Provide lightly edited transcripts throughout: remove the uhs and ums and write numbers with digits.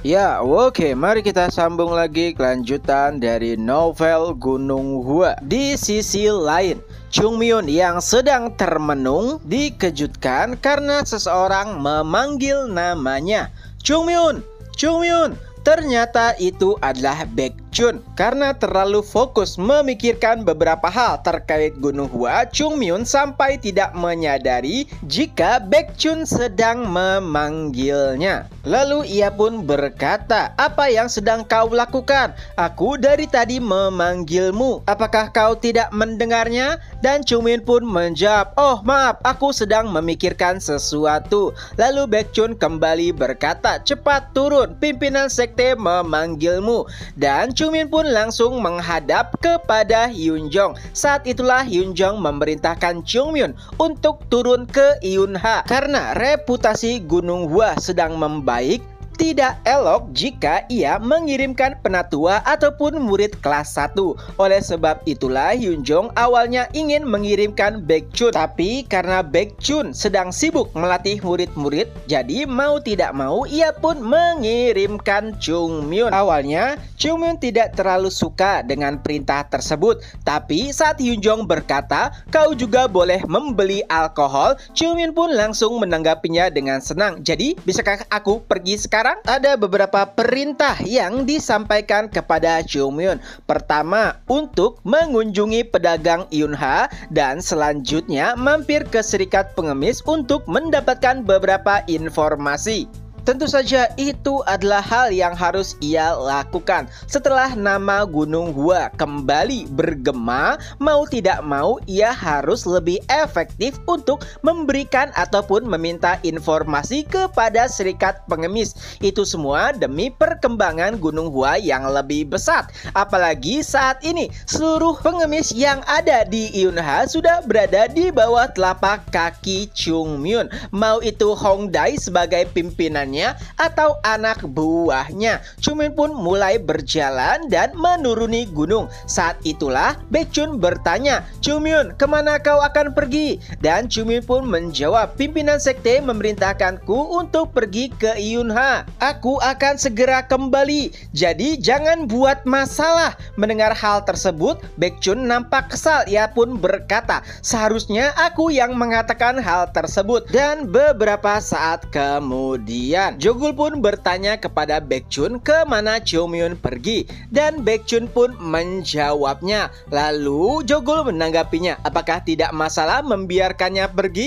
Ya, oke, mari kita sambung lagi kelanjutan dari novel Gunung Hua. Di sisi lain, Chung Myun yang sedang termenung dikejutkan karena seseorang memanggil namanya. Chung Myun, Chung Myun. Ternyata itu adalah Baekjun. Karena terlalu fokus memikirkan beberapa hal terkait Gunung Hua, Chung Myun sampai tidak menyadari jika Baekjun sedang memanggilnya. Lalu ia pun berkata, "Apa yang sedang kau lakukan? Aku dari tadi memanggilmu. Apakah kau tidak mendengarnya?" Dan Chung Myun pun menjawab, "Oh maaf, aku sedang memikirkan sesuatu." Lalu Baekjun kembali berkata, "Cepat turun, pimpinan sekte memanggilmu." Dan Chung Myun pun langsung menghadap kepada Hyun Jong. Saat itulah Hyun Jong memerintahkan Chung Myun untuk turun ke Eunha karena reputasi Gunung Hua sedang membaik. Tidak elok jika ia mengirimkan penatua ataupun murid kelas 1. Oleh sebab itulah Hyun Jong awalnya ingin mengirimkan Baekjun. Tapi karena Baekjun sedang sibuk melatih murid-murid, jadi mau tidak mau ia pun mengirimkan Chung Myun. Awalnya Chung Myun tidak terlalu suka dengan perintah tersebut. Tapi saat Hyun Jong berkata, "Kau juga boleh membeli alkohol," Chung Myun pun langsung menanggapinya dengan senang. "Jadi bisakah aku pergi sekarang?" Ada beberapa perintah yang disampaikan kepada Chung Myun. Pertama, untuk mengunjungi pedagang Eunha dan selanjutnya mampir ke serikat pengemis untuk mendapatkan beberapa informasi. Tentu saja itu adalah hal yang harus ia lakukan. Setelah nama Gunung Hua kembali bergema, mau tidak mau ia harus lebih efektif untuk memberikan ataupun meminta informasi kepada serikat pengemis. Itu semua demi perkembangan Gunung Hua yang lebih besar. Apalagi saat ini seluruh pengemis yang ada di Eunha sudah berada di bawah telapak kaki Chung Myun. Mau itu Hong Dae sebagai pimpinannya atau anak buahnya. Chung Myun pun mulai berjalan dan menuruni gunung. Saat itulah Baekjun bertanya, "Chung Myun, kemana kau akan pergi?" Dan Chung Myun pun menjawab, "Pimpinan sekte memerintahkanku untuk pergi ke Eunha. Aku akan segera kembali, jadi jangan buat masalah." Mendengar hal tersebut, Baekjun nampak kesal. Ia pun berkata, "Seharusnya aku yang mengatakan hal tersebut." Dan beberapa saat kemudian Jogul pun bertanya kepada Baekjun kemana Chung Myun pergi. Dan Baekjun pun menjawabnya. Lalu Jogul menanggapinya, "Apakah tidak masalah membiarkannya pergi?"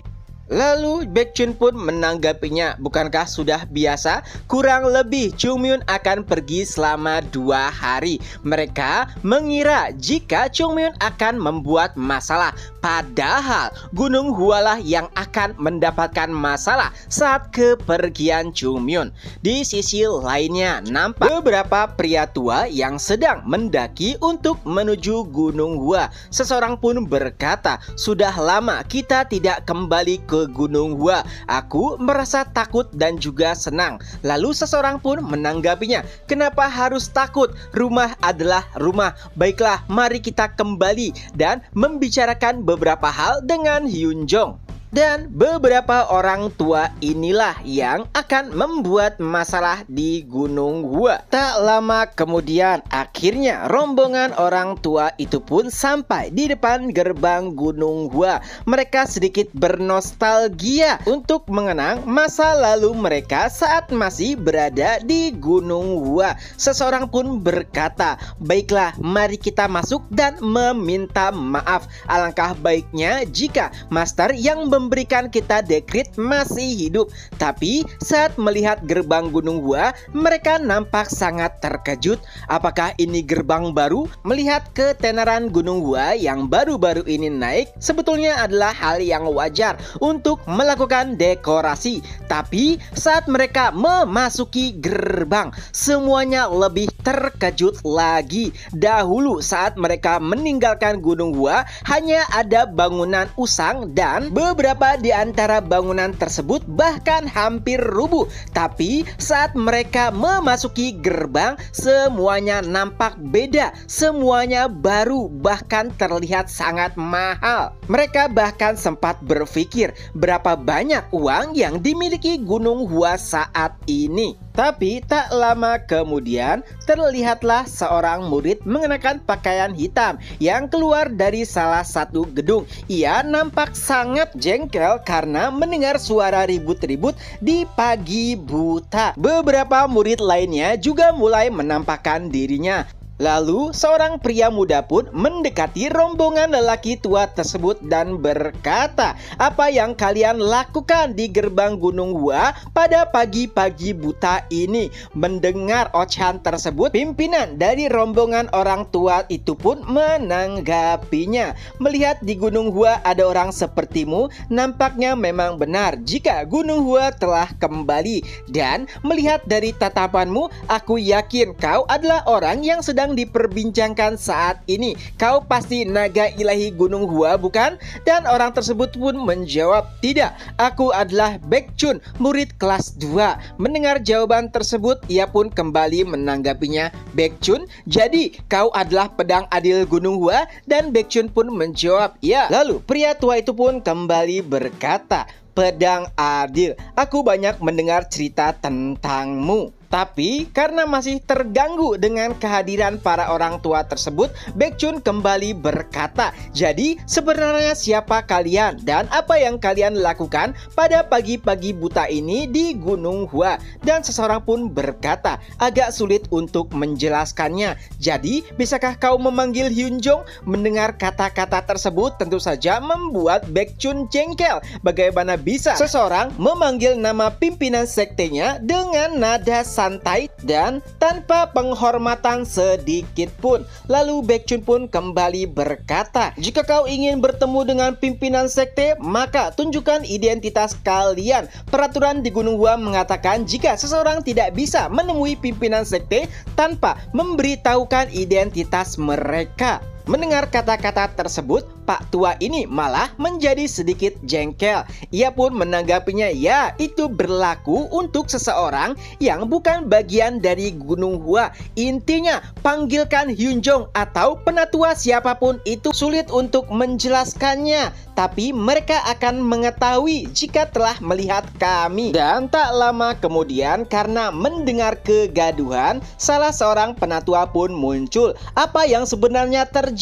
Lalu Baekjun pun menanggapinya, "Bukankah sudah biasa? Kurang lebih Chung Myun akan pergi selama 2 hari. Mereka mengira jika Chung Myun akan membuat masalah. Padahal Gunung Hua lah yang akan mendapatkan masalah saat kepergian Chung Myun." Di sisi lainnya, nampak beberapa pria tua yang sedang mendaki untuk menuju Gunung Hua. Seseorang pun berkata, "Sudah lama kita tidak kembali ke Gunung Hua. Aku merasa takut dan juga senang." Lalu seseorang pun menanggapinya, "Kenapa harus takut? Rumah adalah rumah. Baiklah, mari kita kembali dan membicarakan beberapa hal dengan Hyun Jong." Dan beberapa orang tua inilah yang akan membuat masalah di Gunung Hua. Tak lama kemudian, akhirnya rombongan orang tua itu pun sampai di depan gerbang Gunung Hua. Mereka sedikit bernostalgia untuk mengenang masa lalu mereka saat masih berada di Gunung Hua. Seseorang pun berkata, "Baiklah, mari kita masuk dan meminta maaf. Alangkah baiknya jika master yang memberikan kita dekrit masih hidup." Tapi saat melihat gerbang Gunung Hua, mereka nampak sangat terkejut. Apakah ini gerbang baru? Melihat ketenaran Gunung Hua yang baru-baru ini naik sebetulnya adalah hal yang wajar untuk melakukan dekorasi. Tapi saat mereka memasuki gerbang, semuanya lebih terkejut lagi. Dahulu saat mereka meninggalkan Gunung Hua, hanya ada bangunan usang dan beberapa di antara bangunan tersebut bahkan hampir rubuh. Tapi saat mereka memasuki gerbang, semuanya nampak beda. Semuanya baru, bahkan terlihat sangat mahal. Mereka bahkan sempat berpikir berapa banyak uang yang dimiliki Gunung Hua saat ini. Tapi tak lama kemudian terlihatlah seorang murid mengenakan pakaian hitam yang keluar dari salah satu gedung. Ia nampak sangat jengkel karena mendengar suara ribut-ribut di pagi buta. Beberapa murid lainnya juga mulai menampakkan dirinya. Lalu seorang pria muda pun mendekati rombongan lelaki tua tersebut dan berkata, "Apa yang kalian lakukan di gerbang Gunung Hua pada pagi-pagi buta ini?" Mendengar ocehan tersebut, pimpinan dari rombongan orang tua itu pun menanggapinya. "Melihat di Gunung Hua ada orang sepertimu, nampaknya memang benar jika Gunung Hua telah kembali. Dan melihat dari tatapanmu, aku yakin kau adalah orang yang sedang diperbincangkan saat ini. Kau pasti naga ilahi Gunung Hua, bukan?" Dan orang tersebut pun menjawab, "Tidak, aku adalah Baekchun, murid kelas 2. Mendengar jawaban tersebut, ia pun kembali menanggapinya, "Baekchun, jadi kau adalah pedang adil Gunung Hua?" Dan Baekchun pun menjawab, "Ya." Lalu pria tua itu pun kembali berkata, "Pedang adil, aku banyak mendengar cerita tentangmu." Tapi karena masih terganggu dengan kehadiran para orang tua tersebut, Baekchun kembali berkata, "Jadi sebenarnya siapa kalian dan apa yang kalian lakukan pada pagi-pagi buta ini di Gunung Hua?" Dan seseorang pun berkata, "Agak sulit untuk menjelaskannya. Jadi bisakah kau memanggil Hyunjong?" Mendengar kata-kata tersebut tentu saja membuat Baekchun jengkel. Bagaimana bisa seseorang memanggil nama pimpinan sektenya dengan nada santai dan tanpa penghormatan sedikit pun. Lalu Baekchun pun kembali berkata, "Jika kau ingin bertemu dengan pimpinan sekte, maka tunjukkan identitas kalian. Peraturan di Gunung Hua mengatakan jika seseorang tidak bisa menemui pimpinan sekte tanpa memberitahukan identitas mereka." Mendengar kata-kata tersebut, Pak tua ini malah menjadi sedikit jengkel. Ia pun menanggapinya, "Ya, itu berlaku untuk seseorang yang bukan bagian dari Gunung Hua. Intinya, panggilkan Hyunjong atau penatua siapapun itu. Sulit untuk menjelaskannya, tapi mereka akan mengetahui jika telah melihat kami." Dan tak lama kemudian, karena mendengar kegaduhan, salah seorang penatua pun muncul. Apa yang sebenarnya terjadi?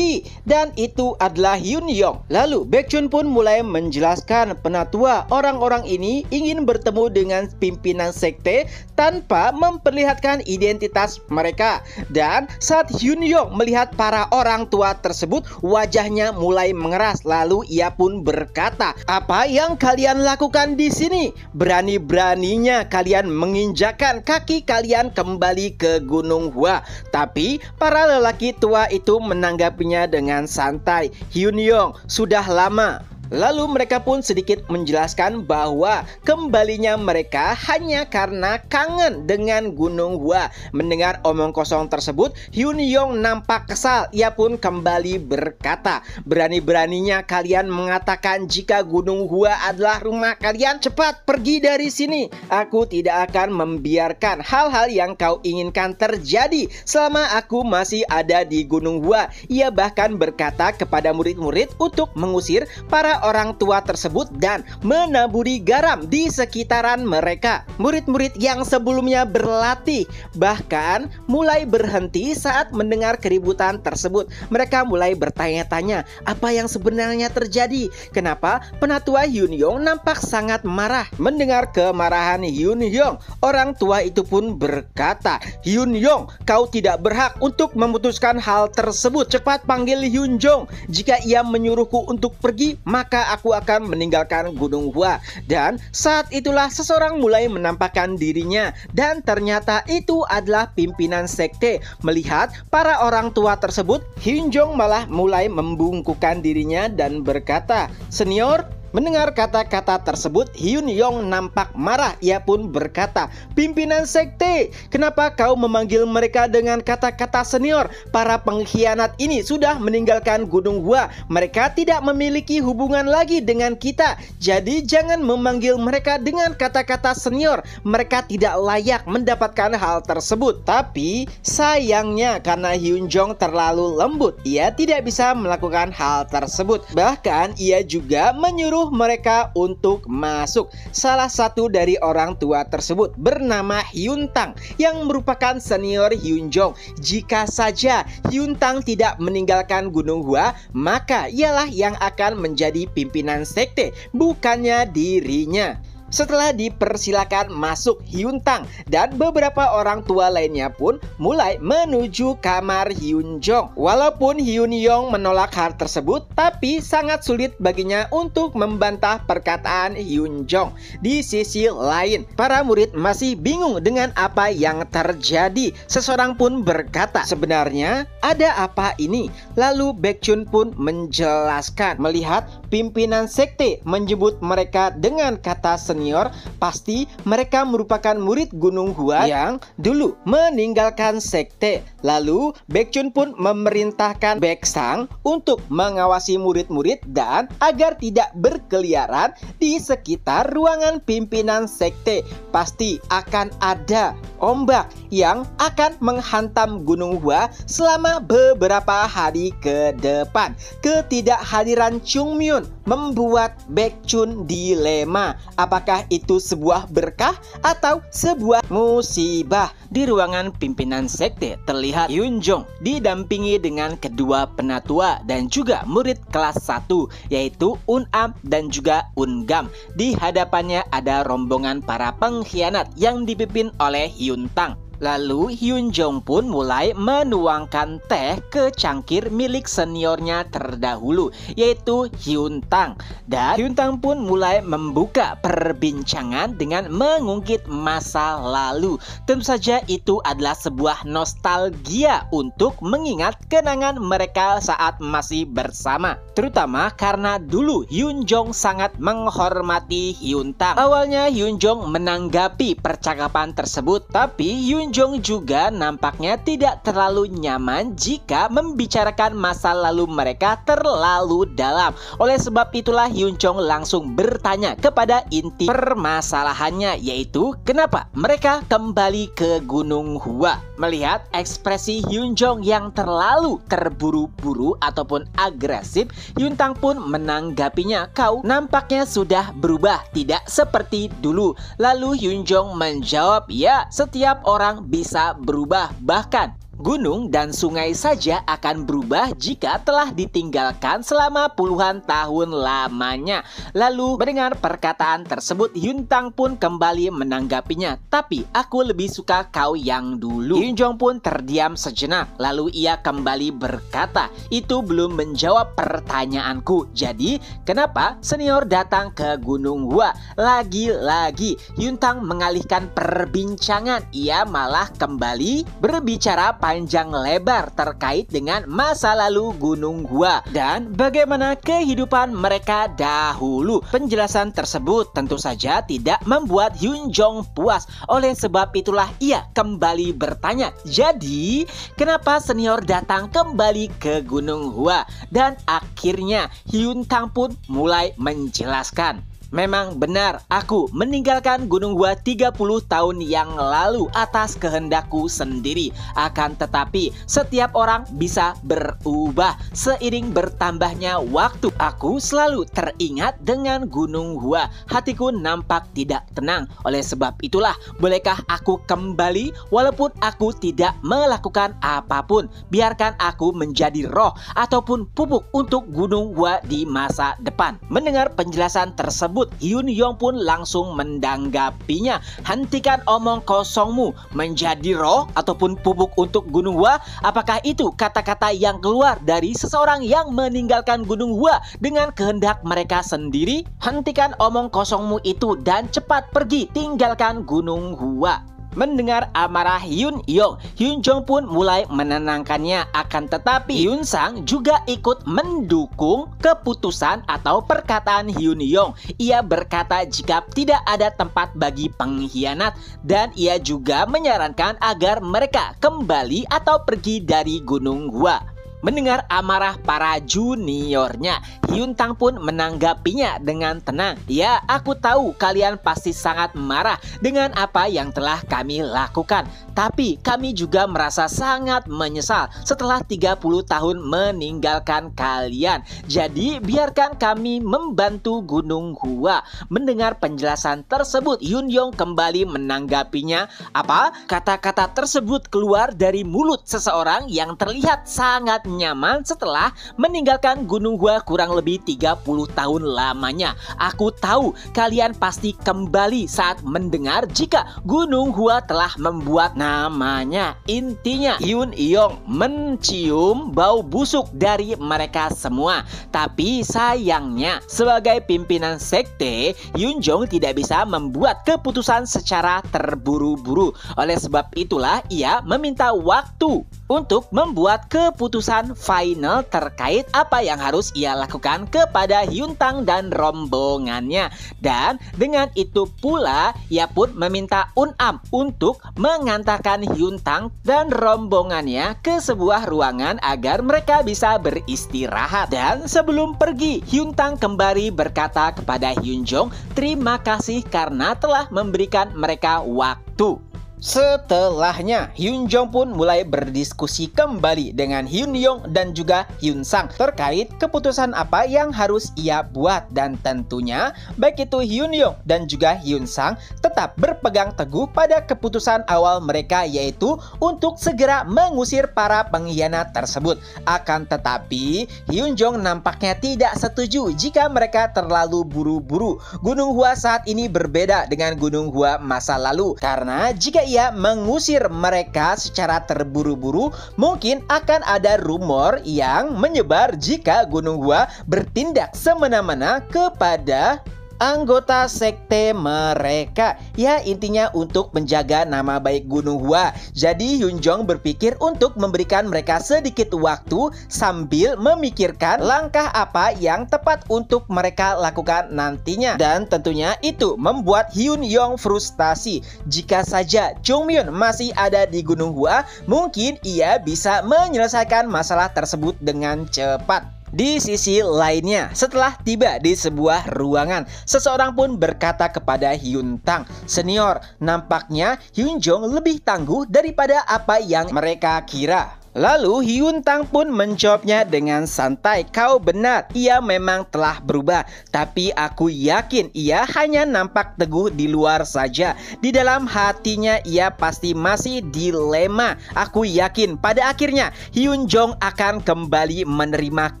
Dan itu adalah Hyunjong. Lalu Baekchun pun mulai menjelaskan, "Penatua, orang-orang ini ingin bertemu dengan pimpinan sekte tanpa memperlihatkan identitas mereka." Dan saat Hyunjong melihat para orang tua tersebut, wajahnya mulai mengeras. Lalu ia pun berkata, "Apa yang kalian lakukan di sini? Berani-beraninya kalian menginjakkan kaki kalian kembali ke Gunung Hua." Tapi para lelaki tua itu menanggapinya dengan santai, "Hyunjong, sudah lama." Lalu mereka pun sedikit menjelaskan bahwa kembalinya mereka hanya karena kangen dengan Gunung Hua. Mendengar omong kosong tersebut, Hyunjong nampak kesal. Ia pun kembali berkata, "Berani-beraninya kalian mengatakan jika Gunung Hua adalah rumah kalian. Cepat pergi dari sini. Aku tidak akan membiarkan hal-hal yang kau inginkan terjadi selama aku masih ada di Gunung Hua." Ia bahkan berkata kepada murid-murid untuk mengusir para orang tua tersebut dan menaburi garam di sekitaran mereka. Murid-murid yang sebelumnya berlatih bahkan mulai berhenti saat mendengar keributan tersebut. Mereka mulai bertanya-tanya, apa yang sebenarnya terjadi? Kenapa penatua Hyunjong nampak sangat marah? Mendengar kemarahan Hyunjong, orang tua itu pun berkata, "Hyunjong, kau tidak berhak untuk memutuskan hal tersebut. Cepat panggil Hyunjong. Jika ia menyuruhku untuk pergi, maka aku akan meninggalkan Gunung Hua." Dan saat itulah seseorang mulai menampakkan dirinya, dan ternyata itu adalah pimpinan sekte. Melihat para orang tua tersebut, Hyunjong malah mulai membungkukkan dirinya dan berkata, "Senior." Mendengar kata-kata tersebut, Hyunjong nampak marah. Ia pun berkata, "Pimpinan sekte, kenapa kau memanggil mereka dengan kata-kata senior? Para pengkhianat ini sudah meninggalkan Gunung Hua. Mereka tidak memiliki hubungan lagi dengan kita. Jadi jangan memanggil mereka dengan kata-kata senior. Mereka tidak layak mendapatkan hal tersebut." Tapi sayangnya karena Hyunjong terlalu lembut, ia tidak bisa melakukan hal tersebut. Bahkan ia juga menyuruh menyuruh mereka untuk masuk. Salah satu dari orang tua tersebut bernama Hyun Tang yang merupakan senior Hyun Jong. Jika saja Hyun Tang tidak meninggalkan Gunung Hua, maka ialah yang akan menjadi pimpinan sekte, bukannya dirinya. Setelah dipersilakan masuk, Hyun Tang dan beberapa orang tua lainnya pun mulai menuju kamar Hyun Jong. Walaupun Hyun Yong menolak hal tersebut, tapi sangat sulit baginya untuk membantah perkataan Hyun Jong. Di sisi lain, para murid masih bingung dengan apa yang terjadi. Seseorang pun berkata, "Sebenarnya ada apa ini?" Lalu Baekhyun pun menjelaskan, melihat pimpinan sekte menyebut mereka dengan kata senior, pasti mereka merupakan murid Gunung Hua yang dulu meninggalkan sekte. Lalu Baekhyun pun memerintahkan Baeksang untuk mengawasi murid-murid dan agar tidak berkeliaran di sekitar ruangan pimpinan sekte. Pasti akan ada ombak yang akan menghantam Gunung Hua selama beberapa hari ke depan. Ketidakhadiran Chung Myun membuat Baekhyun dilema. Apakah itu sebuah berkah atau sebuah musibah? Di ruangan pimpinan sekte terlihat Hyun Jong didampingi dengan kedua penatua dan juga murid kelas 1, yaitu Un-am dan juga Un-gam. Di hadapannya ada rombongan para pengkhianat yang dipimpin oleh Hyun Tang. Lalu Hyun Jong pun mulai menuangkan teh ke cangkir milik seniornya terdahulu, yaitu Hyun Tang. Dan Hyun Tang pun mulai membuka perbincangan dengan mengungkit masa lalu. Tentu saja itu adalah sebuah nostalgia untuk mengingat kenangan mereka saat masih bersama. Terutama karena dulu Hyun Jong sangat menghormati Hyun Tang. Awalnya Hyun Jong menanggapi percakapan tersebut, tapi Hyun Jong juga nampaknya tidak terlalu nyaman jika membicarakan masa lalu mereka terlalu dalam. Oleh sebab itulah Hyun Jong langsung bertanya kepada inti permasalahannya, yaitu kenapa mereka kembali ke Gunung Hua. Melihat ekspresi Hyun Jong yang terlalu terburu-buru ataupun agresif, Hyun Tang pun menanggapinya, "Kau nampaknya sudah berubah, tidak seperti dulu." Lalu Hyun Jong menjawab, "Ya, setiap orang bisa berubah, bahkan gunung dan sungai saja akan berubah jika telah ditinggalkan selama puluhan tahun lamanya." Lalu mendengar perkataan tersebut, Hyun Tang pun kembali menanggapinya, "Tapi aku lebih suka kau yang dulu." Hyun Jong pun terdiam sejenak, lalu ia kembali berkata, "Itu belum menjawab pertanyaanku. Jadi kenapa senior datang ke Gunung Hua?" Lagi-lagi Hyun Tang mengalihkan perbincangan. Ia malah kembali berbicara panjang lebar terkait dengan masa lalu Gunung Hua dan bagaimana kehidupan mereka dahulu. Penjelasan tersebut tentu saja tidak membuat Hyun Jong puas. Oleh sebab itulah ia kembali bertanya, "Jadi kenapa senior datang kembali ke Gunung Hua?" Dan akhirnya Hyun Tang pun mulai menjelaskan, "Memang benar, aku meninggalkan Gunung Hua 30 tahun yang lalu atas kehendakku sendiri. Akan tetapi, setiap orang bisa berubah seiring bertambahnya waktu. Aku selalu teringat dengan Gunung Hua. Hatiku nampak tidak tenang. Oleh sebab itulah, bolehkah aku kembali walaupun aku tidak melakukan apapun? Biarkan aku menjadi roh ataupun pupuk untuk Gunung Hua di masa depan." Mendengar penjelasan tersebut, Hyun Yong pun langsung menanggapinya, "Hentikan omong kosongmu, menjadi roh ataupun pupuk untuk Gunung Hua. Apakah itu kata-kata yang keluar dari seseorang yang meninggalkan Gunung Hua dengan kehendak mereka sendiri? Hentikan omong kosongmu itu dan cepat pergi tinggalkan Gunung Hua." Mendengar amarah Hyun Yong, Hyun Jong pun mulai menenangkannya. Akan tetapi Hyun Sang juga ikut mendukung keputusan atau perkataan Hyun Yong. Ia berkata jika tidak ada tempat bagi pengkhianat, dan ia juga menyarankan agar mereka kembali atau pergi dari Gunung Hua. Mendengar amarah para juniornya, Hyun Tang pun menanggapinya dengan tenang. "Ya, aku tahu kalian pasti sangat marah dengan apa yang telah kami lakukan. Tapi kami juga merasa sangat menyesal setelah 30 tahun meninggalkan kalian. Jadi biarkan kami membantu Gunung Hua. Mendengar penjelasan tersebut, Hyun-yong kembali menanggapinya. Apa? Kata-kata tersebut keluar dari mulut seseorang yang terlihat sangat nyaman setelah meninggalkan Gunung Hua kurang lebih 30 tahun lamanya. Aku tahu kalian pasti kembali saat mendengar jika Gunung Hua telah membuat namanya. Intinya Hyun-yong mencium bau busuk dari mereka semua. Tapi sayangnya sebagai pimpinan sekte, Hyun-jong tidak bisa membuat keputusan secara terburu-buru. Oleh sebab itulah ia meminta waktu untuk membuat keputusan final terkait apa yang harus ia lakukan kepada Hyuntang dan rombongannya. Dan dengan itu pula ia pun meminta Unam untuk mengantarkan Hyuntang dan rombongannya ke sebuah ruangan agar mereka bisa beristirahat. Dan sebelum pergi, Hyuntang kembali berkata kepada Hyun-jong, terima kasih karena telah memberikan mereka waktu. Setelahnya, Hyun-jong pun mulai berdiskusi kembali dengan Hyun-yong dan juga Hyun-sang terkait keputusan apa yang harus ia buat. Dan tentunya baik itu Hyun-yong dan juga Hyun-sang tetap berpegang teguh pada keputusan awal mereka, yaitu untuk segera mengusir para pengkhianat tersebut. Akan tetapi Hyun-jong nampaknya tidak setuju jika mereka terlalu buru-buru. Gunung Hua saat ini berbeda dengan Gunung Hua masa lalu, karena jika ia mengusir mereka secara terburu-buru, mungkin akan ada rumor yang menyebar jika Gunung Hua bertindak semena-mena kepada anggota sekte mereka. Ya, intinya untuk menjaga nama baik Gunung Hua. Jadi Hyun-jong berpikir untuk memberikan mereka sedikit waktu sambil memikirkan langkah apa yang tepat untuk mereka lakukan nantinya. Dan tentunya itu membuat Hyun-yong frustasi. Jika saja Chung-myeon masih ada di Gunung Hua, mungkin ia bisa menyelesaikan masalah tersebut dengan cepat. Di sisi lainnya, setelah tiba di sebuah ruangan, seseorang pun berkata kepada Hyuntang, senior, nampaknya Hyun-jong lebih tangguh daripada apa yang mereka kira. Lalu Hyuntang pun menjawabnya dengan santai, kau benar, ia memang telah berubah. Tapi aku yakin ia hanya nampak teguh di luar saja. Di dalam hatinya ia pasti masih dilema. Aku yakin pada akhirnya Hyun-jong akan kembali menerima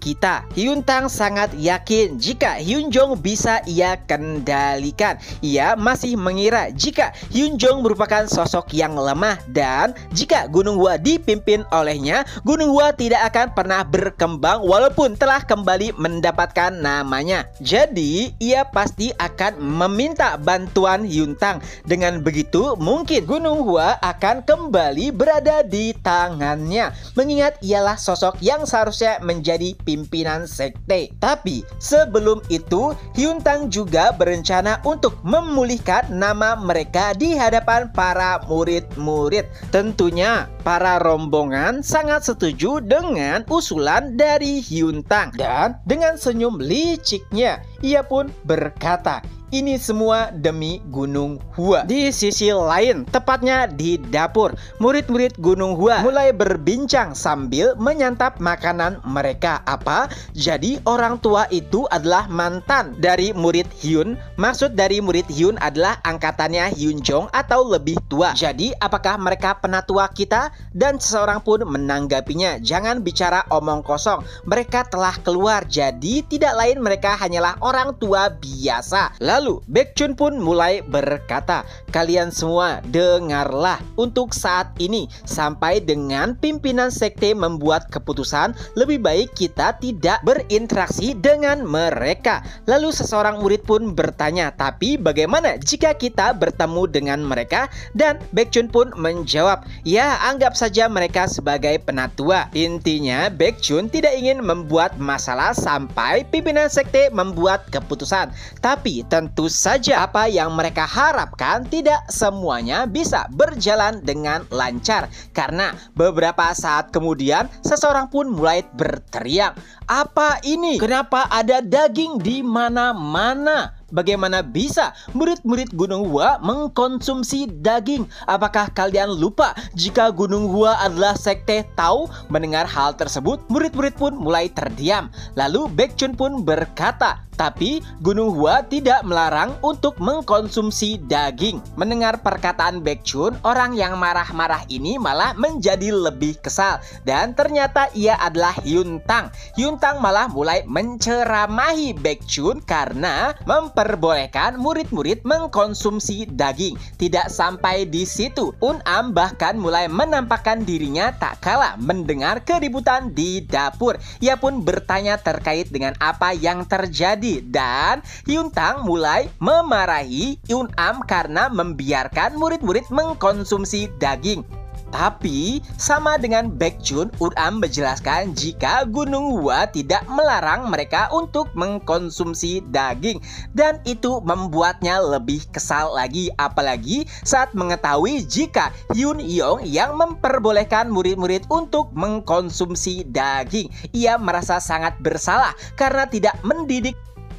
kita. Hyuntang sangat yakin jika Hyun-jong bisa ia kendalikan. Ia masih mengira jika Hyun-jong merupakan sosok yang lemah, dan jika Gunung Hua dipimpin olehnya, Gunung Hua tidak akan pernah berkembang walaupun telah kembali mendapatkan namanya. Jadi ia pasti akan meminta bantuan Hyuntang. Dengan begitu mungkin Gunung Hua akan kembali berada di tangannya, mengingat ialah sosok yang seharusnya menjadi pimpinan sekte. Tapi sebelum itu Hyuntang juga berencana untuk memulihkan nama mereka di hadapan para murid-murid. Tentunya para rombongan sangat setuju dengan usulan dari Hyuntang, dan dengan senyum liciknya ia pun berkata, ini semua demi Gunung Hua. Di sisi lain, tepatnya di dapur, murid-murid Gunung Hua mulai berbincang sambil menyantap makanan mereka. Apa? Jadi orang tua itu adalah mantan dari murid Hyun. Maksud dari murid Hyun adalah angkatannya Hyun-jong atau lebih tua. Jadi apakah mereka penatua kita? Dan seseorang pun menanggapinya, jangan bicara omong kosong. Mereka telah keluar, jadi tidak lain mereka hanyalah orang tua biasa. Lalu Baekhyun pun mulai berkata, kalian semua dengarlah, untuk saat ini sampai dengan pimpinan sekte membuat keputusan, lebih baik kita tidak berinteraksi dengan mereka. Lalu seseorang murid pun bertanya, tapi bagaimana jika kita bertemu dengan mereka? Dan Baekhyun pun menjawab, ya anggap saja mereka sebagai penatua. Intinya Baekhyun tidak ingin membuat masalah sampai pimpinan sekte membuat keputusan. Tapi tentu saja apa yang mereka harapkan tidak semuanya bisa berjalan dengan lancar, karena beberapa saat kemudian seseorang pun mulai berteriak, apa ini? Kenapa ada daging di mana-mana? Bagaimana bisa murid-murid Gunung Hua mengkonsumsi daging? Apakah kalian lupa jika Gunung Hua adalah sekte Tao? Mendengar hal tersebut, murid-murid pun mulai terdiam. Lalu Baekhyun pun berkata, tapi Gunung Hua tidak melarang untuk mengkonsumsi daging. Mendengar perkataan Baekhyun, orang yang marah-marah ini malah menjadi lebih kesal. Dan ternyata ia adalah Hyuntang. Hyuntang malah mulai menceramahi Baekhyun karena memperbolehkan murid-murid mengkonsumsi daging. Tidak sampai di situ, Unam bahkan mulai menampakkan dirinya tak kalah mendengar keributan di dapur. Ia pun bertanya terkait dengan apa yang terjadi dan Hyuntang mulai memarahi Unam karena membiarkan murid-murid mengkonsumsi daging. Tapi sama dengan Baekhyun, Unam menjelaskan jika Gunung Hua tidak melarang mereka untuk mengkonsumsi daging. Dan itu membuatnya lebih kesal lagi, apalagi saat mengetahui jika Hyun Yong yang memperbolehkan murid-murid untuk mengkonsumsi daging. Ia merasa sangat bersalah karena tidak mendidik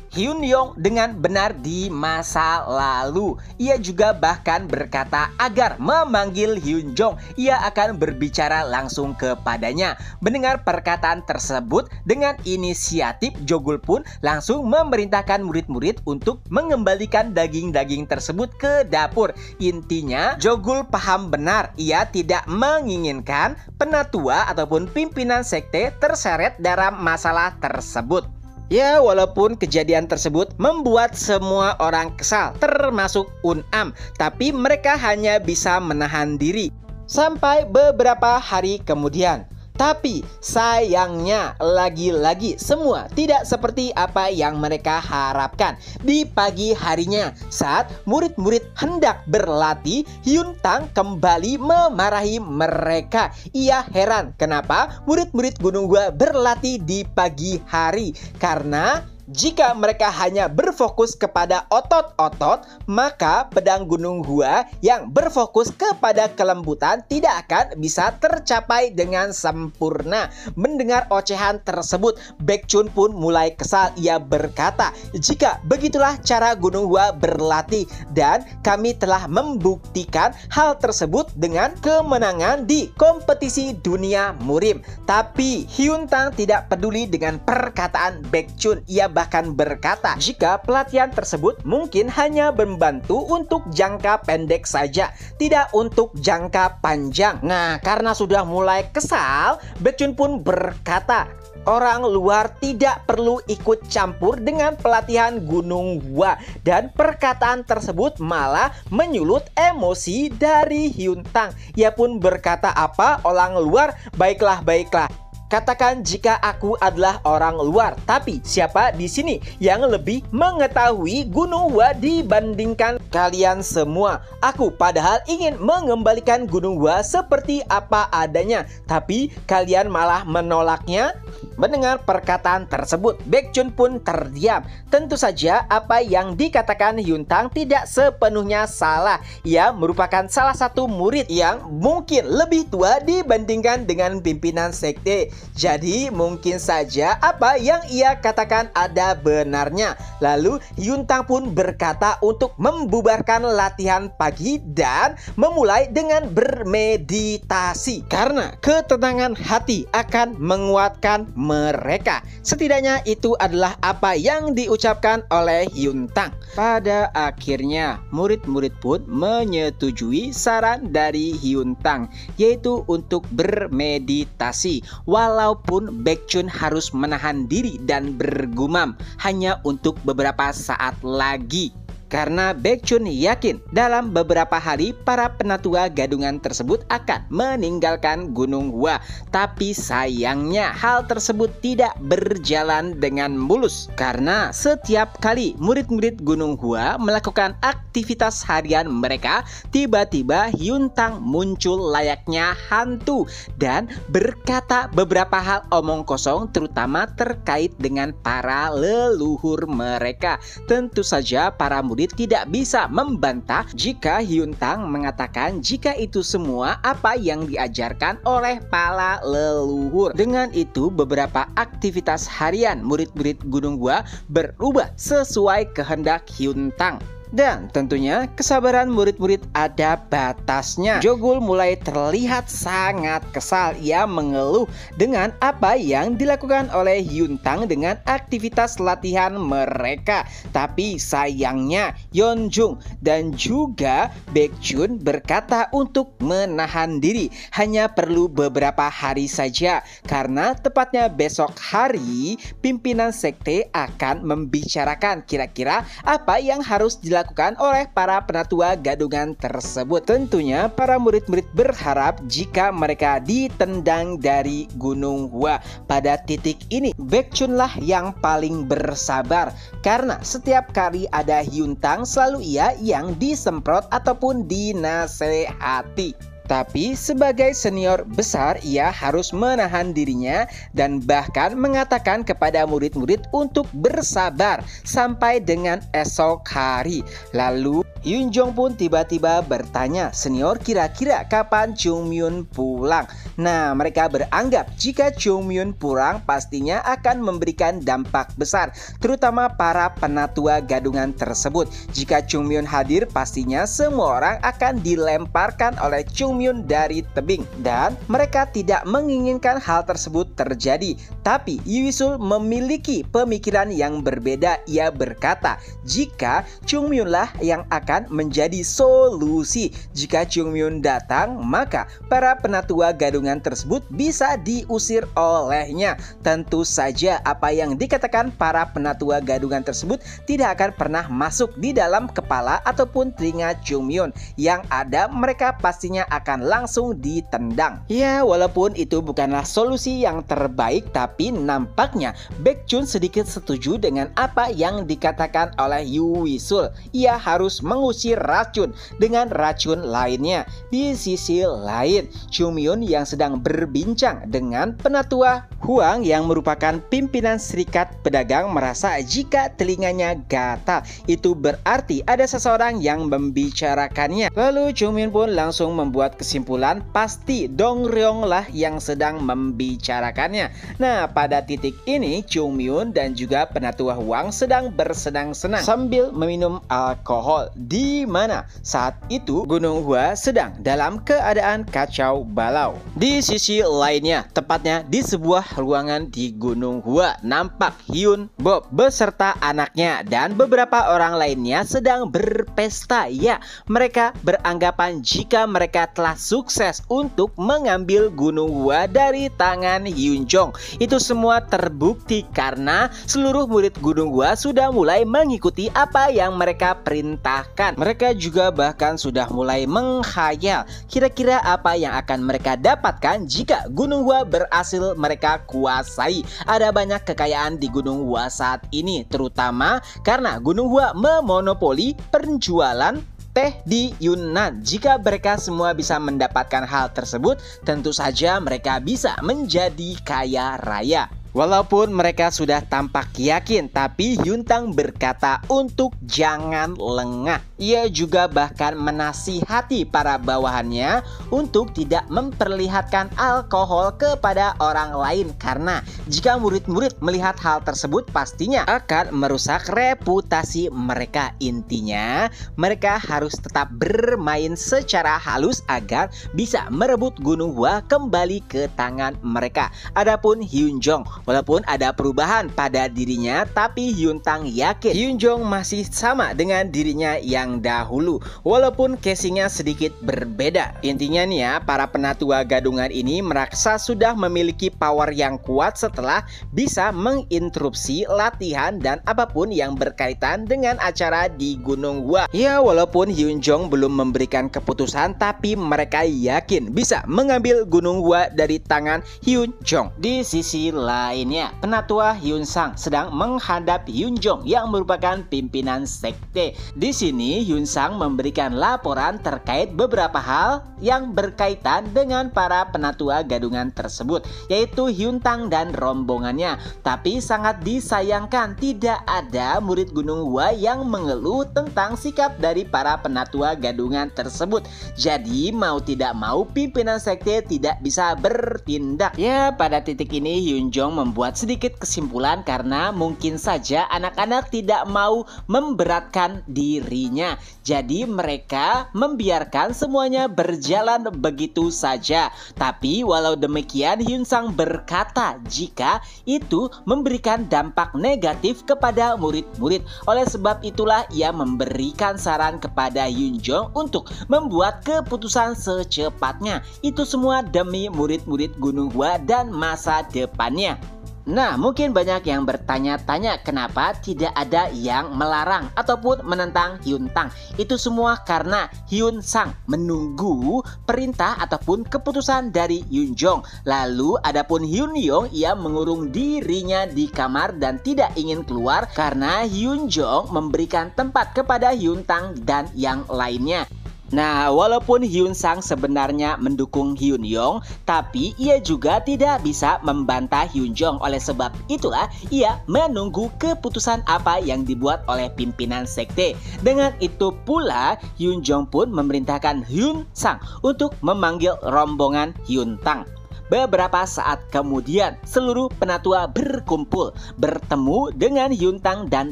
Hyun Yong dengan benar di masa lalu. Ia juga bahkan berkata agar memanggil Hyun Jong, ia akan berbicara langsung kepadanya. Mendengar perkataan tersebut, dengan inisiatif Jogul pun langsung memerintahkan murid-murid untuk mengembalikan daging-daging tersebut ke dapur. Intinya, Jogul paham benar, ia tidak menginginkan penatua ataupun pimpinan sekte terseret dalam masalah tersebut. Ya, walaupun kejadian tersebut membuat semua orang kesal, termasuk Unam, tapi mereka hanya bisa menahan diri sampai beberapa hari kemudian. Tapi sayangnya lagi-lagi semua tidak seperti apa yang mereka harapkan. Di pagi harinya saat murid-murid hendak berlatih, Hyuntang kembali memarahi mereka. Ia heran kenapa murid-murid Gunung Hua berlatih di pagi hari. Karena jika mereka hanya berfokus kepada otot-otot, maka pedang Gunung Hua yang berfokus kepada kelembutan tidak akan bisa tercapai dengan sempurna. Mendengar ocehan tersebut, Baekhyun pun mulai kesal. Ia berkata, jika begitulah cara Gunung Hua berlatih dan kami telah membuktikan hal tersebut dengan kemenangan di kompetisi dunia murim. Tapi Hyuntang tidak peduli dengan perkataan Baekhyun. Ia bahkan berkata jika pelatihan tersebut mungkin hanya membantu untuk jangka pendek saja, tidak untuk jangka panjang. Nah, karena sudah mulai kesal, Baekhyun pun berkata, orang luar tidak perlu ikut campur dengan pelatihan Gunung Hua. Dan perkataan tersebut malah menyulut emosi dari Hyuntang. Ia pun berkata, apa orang luar? Baiklah, baiklah. Katakan jika aku adalah orang luar, tapi siapa di sini yang lebih mengetahui Gunung Hua dibandingkan kalian semua? Aku padahal ingin mengembalikan Gunung Hua seperti apa adanya, tapi kalian malah menolaknya. Mendengar perkataan tersebut, Baekhyun pun terdiam. Tentu saja apa yang dikatakan Hyuntang tidak sepenuhnya salah. Ia merupakan salah satu murid yang mungkin lebih tua dibandingkan dengan pimpinan sekte. Jadi mungkin saja apa yang ia katakan ada benarnya. Lalu Hyuntang pun berkata untuk membubarkan latihan pagi dan memulai dengan bermeditasi. Karena ketenangan hati akan menguatkan mereka. Setidaknya itu adalah apa yang diucapkan oleh Hyuntang. Pada akhirnya murid-murid pun menyetujui saran dari Hyuntang, yaitu untuk bermeditasi. Walaupun Baekhyun harus menahan diri dan bergumam hanya untuk beberapa saat lagi. Karena Baekhyun yakin dalam beberapa hari para penatua gadungan tersebut akan meninggalkan Gunung Hua. Tapi sayangnya hal tersebut tidak berjalan dengan mulus. Karena setiap kali murid-murid Gunung Hua melakukan aktivitas harian mereka, tiba-tiba Hyuntang muncul layaknya hantu dan berkata beberapa hal omong kosong, terutama terkait dengan para leluhur mereka. Tentu saja para murid murid-murid tidak bisa membantah jika Hyuntang mengatakan jika itu semua apa yang diajarkan oleh para leluhur. Dengan itu beberapa aktivitas harian murid-murid Gunung Gua berubah sesuai kehendak Hyuntang. Dan tentunya kesabaran murid-murid ada batasnya. Jogul mulai terlihat sangat kesal. Ia mengeluh dengan apa yang dilakukan oleh Hyuntang dengan aktivitas latihan mereka. Tapi sayangnya Yeonjung dan juga Baekjun berkata untuk menahan diri. Hanya perlu beberapa hari saja, karena tepatnya besok hari pimpinan sekte akan membicarakan kira-kira apa yang harus dilakukan oleh para penatua gadungan tersebut. Tentunya para murid-murid berharap jika mereka ditendang dari Gunung Hua. Pada titik ini Baekjun lah yang paling bersabar, karena setiap kali ada Hyuntang selalu ia yang disemprot ataupun dinasehati. Tapi sebagai senior besar ia harus menahan dirinya dan bahkan mengatakan kepada murid-murid untuk bersabar sampai dengan esok hari. Lalu Hyunjong pun tiba-tiba bertanya, "Senior, kira-kira kapan Chungmyun pulang?" Nah, mereka beranggap jika Chungmyun pulang pastinya akan memberikan dampak besar, terutama para penatua gadungan tersebut. Jika Chungmyun hadir, pastinya semua orang akan dilemparkan oleh Chungmyun dari tebing, dan mereka tidak menginginkan hal tersebut terjadi. Tapi Yisul memiliki pemikiran yang berbeda. Ia berkata jika Chungmyun lah yang akan menjadi solusi. Jika Chungmyun datang, maka para penatua gadungan tersebut bisa diusir olehnya. Tentu saja apa yang dikatakan para penatua gadungan tersebut tidak akan pernah masuk di dalam kepala ataupun telinga Chungmyun. Yang ada mereka pastinya akan langsung ditendang. Ya, walaupun itu bukanlah solusi yang terbaik, tapi nampaknya Baekjun sedikit setuju dengan apa yang dikatakan oleh Yisul. Ia harus mengusir racun dengan racun lainnya. Di sisi lain, Chungmyun yang sedang berbincang dengan penatua Huang yang merupakan pimpinan serikat pedagang merasa jika telinganya gatal, itu berarti ada seseorang yang membicarakannya. Lalu Chungmyun pun langsung membuat kesimpulan pasti Dong Ryong lah yang sedang membicarakannya. Nah, pada titik ini Chungmyun dan juga penatua Huang sedang bersenang-senang sambil meminum alkohol, di mana saat itu Gunung Hua sedang dalam keadaan kacau balau. Di sisi lainnya, tepatnya di sebuah ruangan di Gunung Hua, nampak Hyun Bob beserta anaknya dan beberapa orang lainnya sedang berpesta. Ya, mereka beranggapan jika mereka telah sukses untuk mengambil Gunung Hua dari tangan Hyunjong. Itu semua terbukti karena seluruh murid Gunung Hua sudah mulai mengikuti apa yang mereka perintahkan. Mereka juga bahkan sudah mulai menghayal kira-kira apa yang akan mereka dapatkan jika Gunung Hua berhasil mereka kuasai. Ada banyak kekayaan di Gunung Hua saat ini, terutama karena Gunung Hua memonopoli penjualan teh di Yunnan. Jika mereka semua bisa mendapatkan hal tersebut, tentu saja mereka bisa menjadi kaya raya. Walaupun mereka sudah tampak yakin, tapi Hyuntang berkata untuk jangan lengah. Ia juga bahkan menasihati para bawahannya untuk tidak memperlihatkan alkohol kepada orang lain, karena jika murid-murid melihat hal tersebut pastinya akan merusak reputasi mereka. Intinya, mereka harus tetap bermain secara halus agar bisa merebut Gunung Hua kembali ke tangan mereka. Adapun Hyunjong, walaupun ada perubahan pada dirinya, tapi Hyuntang yakin Hyunjong masih sama dengan dirinya yang dahulu, walaupun casingnya sedikit berbeda. Intinya nih ya, para penatua gadungan ini merasa sudah memiliki power yang kuat setelah bisa menginterupsi latihan dan apapun yang berkaitan dengan acara di Gunung Hua. Ya, walaupun Hyunjong belum memberikan keputusan, tapi mereka yakin bisa mengambil Gunung Hua dari tangan Hyunjong. Di sisi lainnya, penatua Hyunsang sedang menghadap Hyunjong yang merupakan pimpinan sekte. Di sini sini Hyun Sang memberikan laporan terkait beberapa hal yang berkaitan dengan para penatua gadungan tersebut, yaitu Hyun Tang dan rombongannya. Tapi sangat disayangkan tidak ada murid Gunung Hua yang mengeluh tentang sikap dari para penatua gadungan tersebut. Jadi mau tidak mau pimpinan sekte tidak bisa bertindak. Ya, pada titik ini Hyun Jong membuat sedikit kesimpulan karena mungkin saja anak-anak tidak mau memberatkan dirinya. Jadi mereka membiarkan semuanya berjalan begitu saja. Tapi walau demikian Hyun Sang berkata jika itu memberikan dampak negatif kepada murid-murid. Oleh sebab itulah ia memberikan saran kepada Hyun Jong untuk membuat keputusan secepatnya. Itu semua demi murid-murid Gunung Hua dan masa depannya. Nah, mungkin banyak yang bertanya-tanya kenapa tidak ada yang melarang ataupun menentang Hyun Tang. Itu semua karena Hyun Sang menunggu perintah ataupun keputusan dari Hyun Jong. Lalu adapun Hyun Yong, ia mengurung dirinya di kamar dan tidak ingin keluar karena Hyun Jong memberikan tempat kepada Hyun Tang dan yang lainnya. Nah, walaupun Hyun Sang sebenarnya mendukung Hyun Yong, tapi ia juga tidak bisa membantah Hyun Jong. Oleh sebab itulah ia menunggu keputusan apa yang dibuat oleh pimpinan sekte. Dengan itu pula Hyun Jong pun memerintahkan Hyun Sang untuk memanggil rombongan Hyun Tang. Beberapa saat kemudian seluruh penatua berkumpul bertemu dengan Hyun Tang dan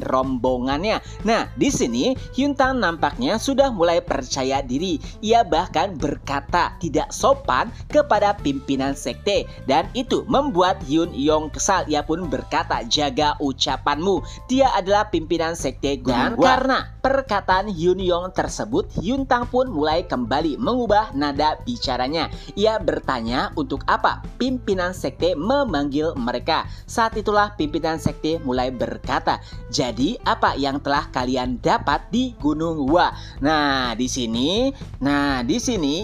rombongannya. Nah, di sini Hyun Tang nampaknya sudah mulai percaya diri. Ia bahkan berkata tidak sopan kepada pimpinan sekte dan itu membuat Hyun Yong kesal. Ia pun berkata, "Jaga ucapanmu. Dia adalah pimpinan sekte Gunung Hua." Karena perkataan Hyun Yong tersebut, Hyun Tang pun mulai kembali mengubah nada bicaranya. Ia bertanya untuk apa pimpinan sekte memanggil mereka. Saat itulah pimpinan sekte mulai berkata, "Jadi apa yang telah kalian dapat di Gunung Hua?" Nah, di sini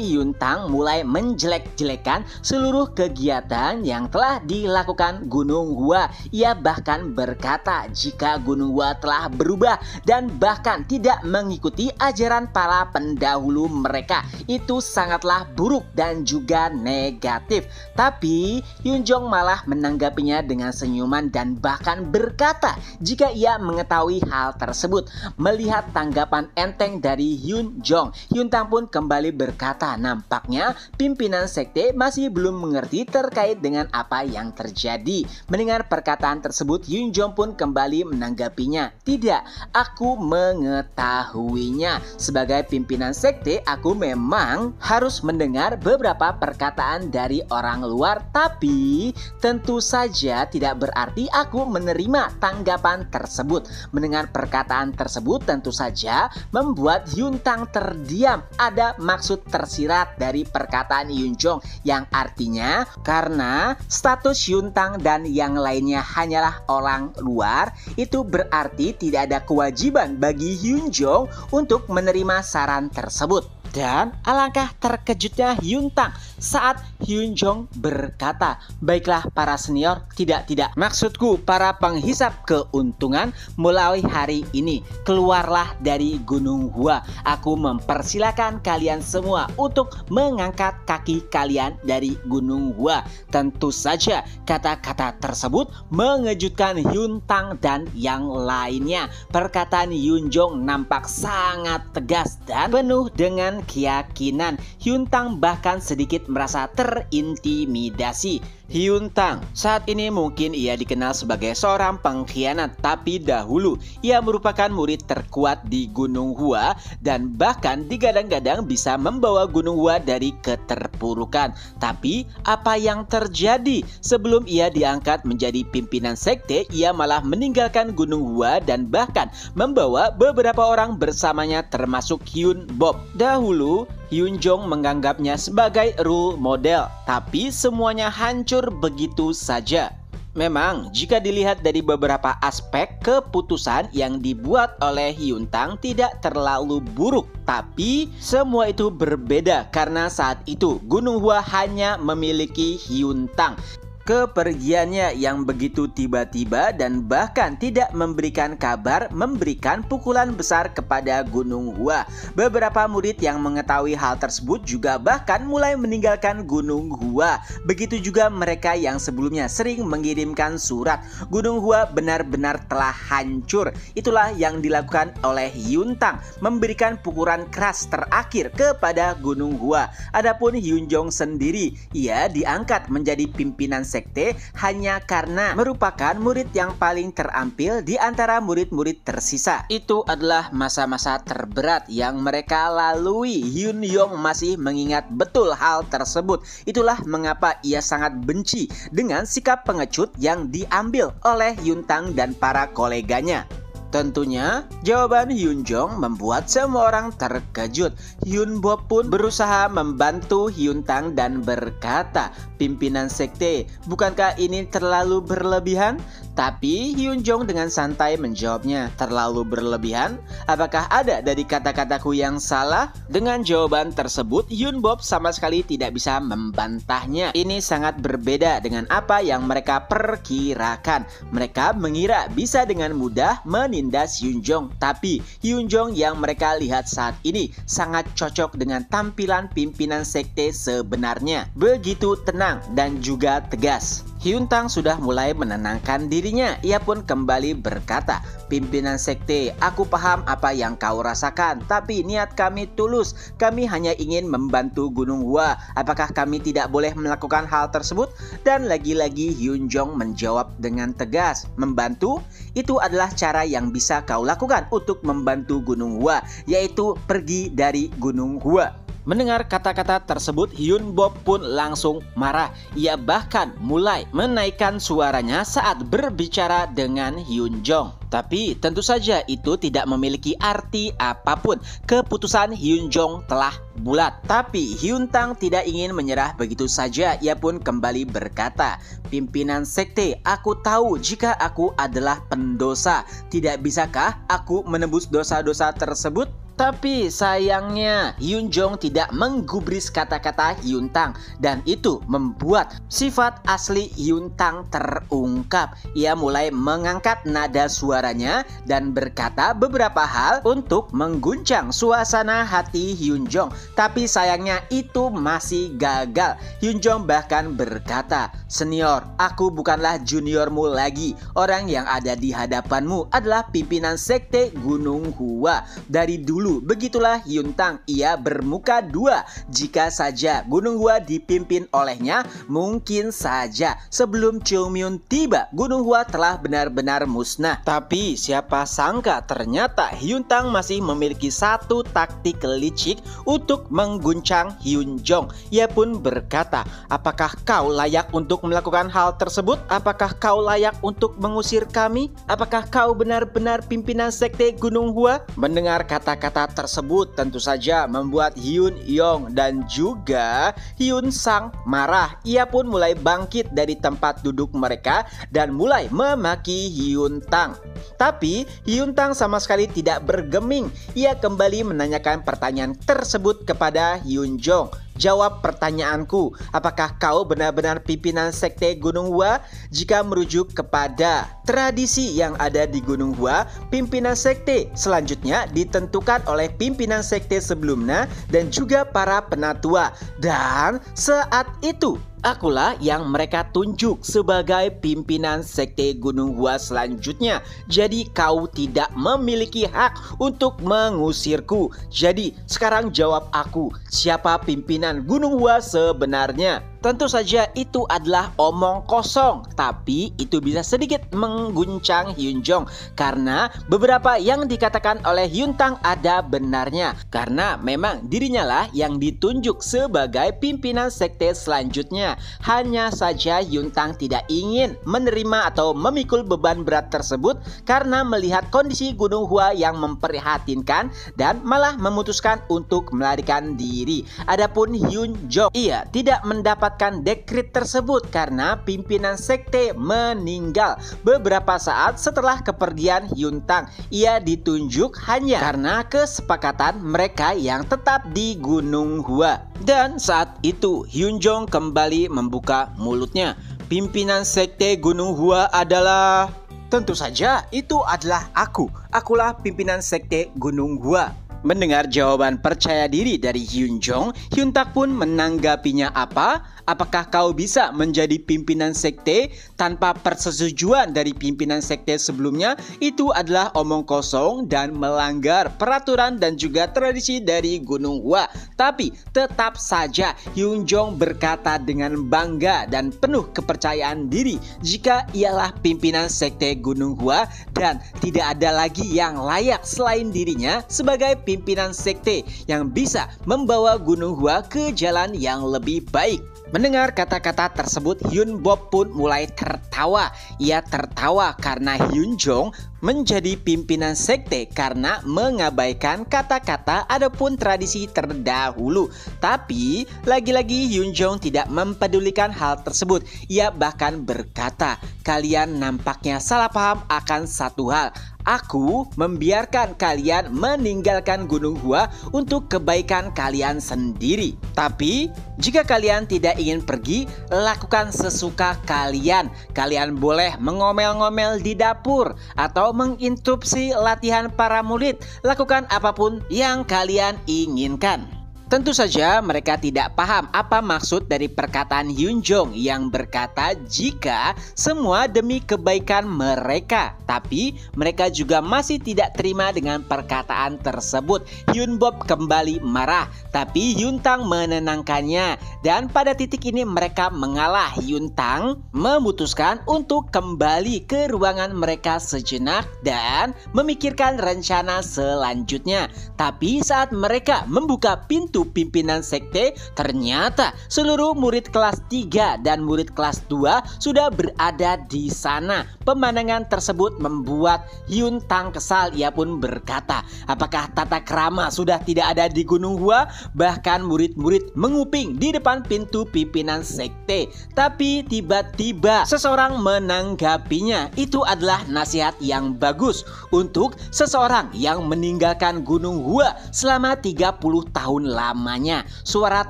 Hyun Tang mulai menjelek-jelekan seluruh kegiatan yang telah dilakukan Gunung Hua. Ia bahkan berkata jika Gunung Hua telah berubah dan bahkan tidak mengikuti ajaran para pendahulu mereka. Itu sangatlah buruk dan juga negatif. Tapi Hyun Jong malah menanggapinya dengan senyuman dan bahkan berkata jika ia mengetahui hal tersebut. Melihat tanggapan enteng dari Hyun Jong, Hyun Tang pun kembali berkata nampaknya pimpinan sekte masih belum mengerti terkait dengan apa yang terjadi. Mendengar perkataan tersebut, Hyun Jong pun kembali menanggapinya, "Tidak, aku mengetahuinya. Sebagai pimpinan sekte, aku memang harus mendengar beberapa perkataan dari orang luar, tapi tentu saja tidak berarti aku menerima tanggapan tersebut." Mendengar perkataan tersebut tentu saja membuat Hyun Tang terdiam. Ada maksud tersirat dari perkataan Hyun Jong yang artinya karena status Hyun Tang dan yang lainnya hanyalah orang luar, itu berarti tidak ada kewajiban bagi Hyun Jong untuk menerima saran tersebut. Dan alangkah terkejutnya Hyun Tang saat Hyun Jong berkata, "Baiklah para senior, tidak. Maksudku para penghisap keuntungan mulai hari ini keluarlah dari Gunung Hua. Aku mempersilakan kalian semua untuk mengangkat kaki kalian dari Gunung Hua." Tentu saja kata-kata tersebut mengejutkan Hyun Tang dan yang lainnya. Perkataan Hyun Jong nampak sangat tegas dan penuh dengan keyakinan. Hyun Tang bahkan sedikit merasa terintimidasi. Hyun Tang saat ini mungkin ia dikenal sebagai seorang pengkhianat, tapi dahulu ia merupakan murid terkuat di Gunung Hua dan bahkan digadang-gadang bisa membawa Gunung Hua dari keterpurukan. Tapi apa yang terjadi? Sebelum ia diangkat menjadi pimpinan sekte, ia malah meninggalkan Gunung Hua dan bahkan membawa beberapa orang bersamanya termasuk Hyun Bob. Dahulu Hyun Jong menganggapnya sebagai role model, tapi semuanya hancur begitu saja. Memang jika dilihat dari beberapa aspek, keputusan yang dibuat oleh Hyun Tang tidak terlalu buruk, tapi semua itu berbeda karena saat itu Gunung Hua hanya memiliki Hyun Tang. Kepergiannya yang begitu tiba-tiba dan bahkan tidak memberikan kabar memberikan pukulan besar kepada Gunung Hua. Beberapa murid yang mengetahui hal tersebut juga bahkan mulai meninggalkan Gunung Hua. Begitu juga mereka yang sebelumnya sering mengirimkan surat. Gunung Hua benar-benar telah hancur. Itulah yang dilakukan oleh Yuntang, memberikan pukulan keras terakhir kepada Gunung Hua. Adapun Hyunjong sendiri, ia diangkat menjadi pimpinan sekte hanya karena merupakan murid yang paling terampil di antara murid-murid tersisa. Itu adalah masa-masa terberat yang mereka lalui. Hyunjong masih mengingat betul hal tersebut. Itulah mengapa ia sangat benci dengan sikap pengecut yang diambil oleh Yuntang dan para koleganya. Tentunya, jawaban Hyunjong membuat semua orang terkejut. Hyunbo pun berusaha membantu Hyuntang dan berkata, "Pimpinan sekte, bukankah ini terlalu berlebihan?" Tapi Hyunjong dengan santai menjawabnya, "Terlalu berlebihan? Apakah ada dari kata-kataku yang salah?" Dengan jawaban tersebut, Hyunbo sama sekali tidak bisa membantahnya. Ini sangat berbeda dengan apa yang mereka perkirakan. Mereka mengira bisa dengan mudah menindas Hyunjong, tapi Hyunjong yang mereka lihat saat ini sangat cocok dengan tampilan pimpinan sekte sebenarnya. Begitu tenang dan juga tegas. Hyuntang sudah mulai menenangkan dirinya. Ia pun kembali berkata, "Pimpinan sekte, aku paham apa yang kau rasakan, tapi niat kami tulus. Kami hanya ingin membantu Gunung Hua. Apakah kami tidak boleh melakukan hal tersebut?" Dan lagi-lagi Hyunjong menjawab dengan tegas, "Membantu? Itu adalah cara yang bisa kau lakukan untuk membantu Gunung Hua, yaitu pergi dari Gunung Hua." Mendengar kata-kata tersebut, Hyunbo pun langsung marah. Ia bahkan mulai menaikkan suaranya saat berbicara dengan Hyunjong. Tapi tentu saja itu tidak memiliki arti apapun. Keputusan Hyunjong telah bulat. Tapi Hyuntang tidak ingin menyerah begitu saja. Ia pun kembali berkata, "Pimpinan sekte, aku tahu jika aku adalah pendosa. Tidak bisakah aku menebus dosa-dosa tersebut?" Tapi sayangnya Hyunjong tidak menggubris kata-kata Hyuntang, dan itu membuat sifat asli Hyuntang terungkap. Ia mulai mengangkat nada suaranya dan berkata beberapa hal untuk mengguncang suasana hati Hyunjong. Tapi sayangnya itu masih gagal. Hyunjong bahkan berkata, "Senior, aku bukanlah juniormu lagi. Orang yang ada di hadapanmu adalah pimpinan sekte Gunung Hua. Dari dulu begitulah Yuntang, ia bermuka dua. Jika saja Gunung Hua dipimpin olehnya, mungkin saja sebelum Cheongmyeon tiba, Gunung Hua telah benar-benar musnah." Tapi siapa sangka ternyata Hyuntang masih memiliki satu taktik licik untuk mengguncang Hyunjong. Ia pun berkata, "Apakah kau layak untuk melakukan hal tersebut? Apakah kau layak untuk mengusir kami? Apakah kau benar-benar pimpinan sekte Gunung Hua?" Mendengar kata-kata tersebut tentu saja membuat Hyunjong dan juga Hyunsang marah. Ia pun mulai bangkit dari tempat duduk mereka dan mulai memaki Hyuntang. Tapi Hyuntang sama sekali tidak bergeming. Ia kembali menanyakan pertanyaan tersebut kepada Hyunjong. "Jawab pertanyaanku, apakah kau benar-benar pimpinan sekte Gunung Hua?" Jika merujuk kepada tradisi yang ada di Gunung Hua, pimpinan sekte selanjutnya ditentukan oleh pimpinan sekte sebelumnya dan juga para penatua. Dan saat itu akulah yang mereka tunjuk sebagai pimpinan sekte Gunung Hua selanjutnya. Jadi kau tidak memiliki hak untuk mengusirku. Jadi sekarang jawab aku, siapa pimpinan Gunung Hua sebenarnya? Tentu saja itu adalah omong kosong, tapi itu bisa sedikit mengguncang Hyunjong karena beberapa yang dikatakan oleh Hyuntang ada benarnya, karena memang dirinya lah yang ditunjuk sebagai pimpinan sekte selanjutnya. Hanya saja Hyuntang tidak ingin menerima atau memikul beban berat tersebut karena melihat kondisi Gunung Hua yang memprihatinkan dan malah memutuskan untuk melarikan diri. Adapun Hyunjong, ia tidak mendapat dekret tersebut karena pimpinan sekte meninggal beberapa saat setelah kepergian Hyuntang. Ia ditunjuk hanya karena kesepakatan mereka yang tetap di Gunung Hua. Dan saat itu Hyunjong kembali membuka mulutnya. pimpinan sekte Gunung Hua adalah... Tentu saja itu adalah aku. Akulah pimpinan sekte Gunung Hua. Mendengar jawaban percaya diri dari Hyun Jong, Hyun Tak pun menanggapinya apa? Apakah kau bisa menjadi pimpinan sekte tanpa persetujuan dari pimpinan sekte sebelumnya? Itu adalah omong kosong dan melanggar peraturan dan juga tradisi dari Gunung Hua. Tapi tetap saja Hyun Jong berkata dengan bangga dan penuh kepercayaan diri jika ialah pimpinan sekte Gunung Hua dan tidak ada lagi yang layak selain dirinya sebagai pimpinan sekte yang bisa membawa Gunung Hua ke jalan yang lebih baik. Mendengar kata-kata tersebut, Hyun Bob pun mulai tertawa. Ia tertawa karena Hyun Jong menjadi pimpinan sekte karena mengabaikan kata-kata ataupun tradisi terdahulu. Tapi lagi-lagi Hyun Jong tidak mempedulikan hal tersebut. Ia bahkan berkata, kalian nampaknya salah paham akan satu hal. Aku membiarkan kalian meninggalkan Gunung Hua untuk kebaikan kalian sendiri. Tapi jika kalian tidak ingin pergi, lakukan sesuka kalian. Kalian boleh mengomel-ngomel di dapur atau menginterupsi latihan para murid. Lakukan apapun yang kalian inginkan. Tentu saja mereka tidak paham apa maksud dari perkataan Hyun Jong yang berkata jika semua demi kebaikan mereka. Tapi mereka juga masih tidak terima dengan perkataan tersebut. Hyun Bob kembali marah, tapi Hyun Tang menenangkannya. Dan pada titik ini mereka mengalah. Hyun Tang memutuskan untuk kembali ke ruangan mereka sejenak dan memikirkan rencana selanjutnya. Tapi saat mereka membuka pintu pimpinan sekte, ternyata seluruh murid kelas 3 dan murid kelas 2 sudah berada di sana. Pemandangan tersebut membuat Hyun Tang kesal. Ia pun berkata, apakah tata krama sudah tidak ada di Gunung Hua? Bahkan murid-murid menguping di depan pintu pimpinan sekte. Tapi tiba-tiba seseorang menanggapinya. Itu adalah nasihat yang bagus untuk seseorang yang meninggalkan Gunung Hua selama 30 tahun lamanya. Suara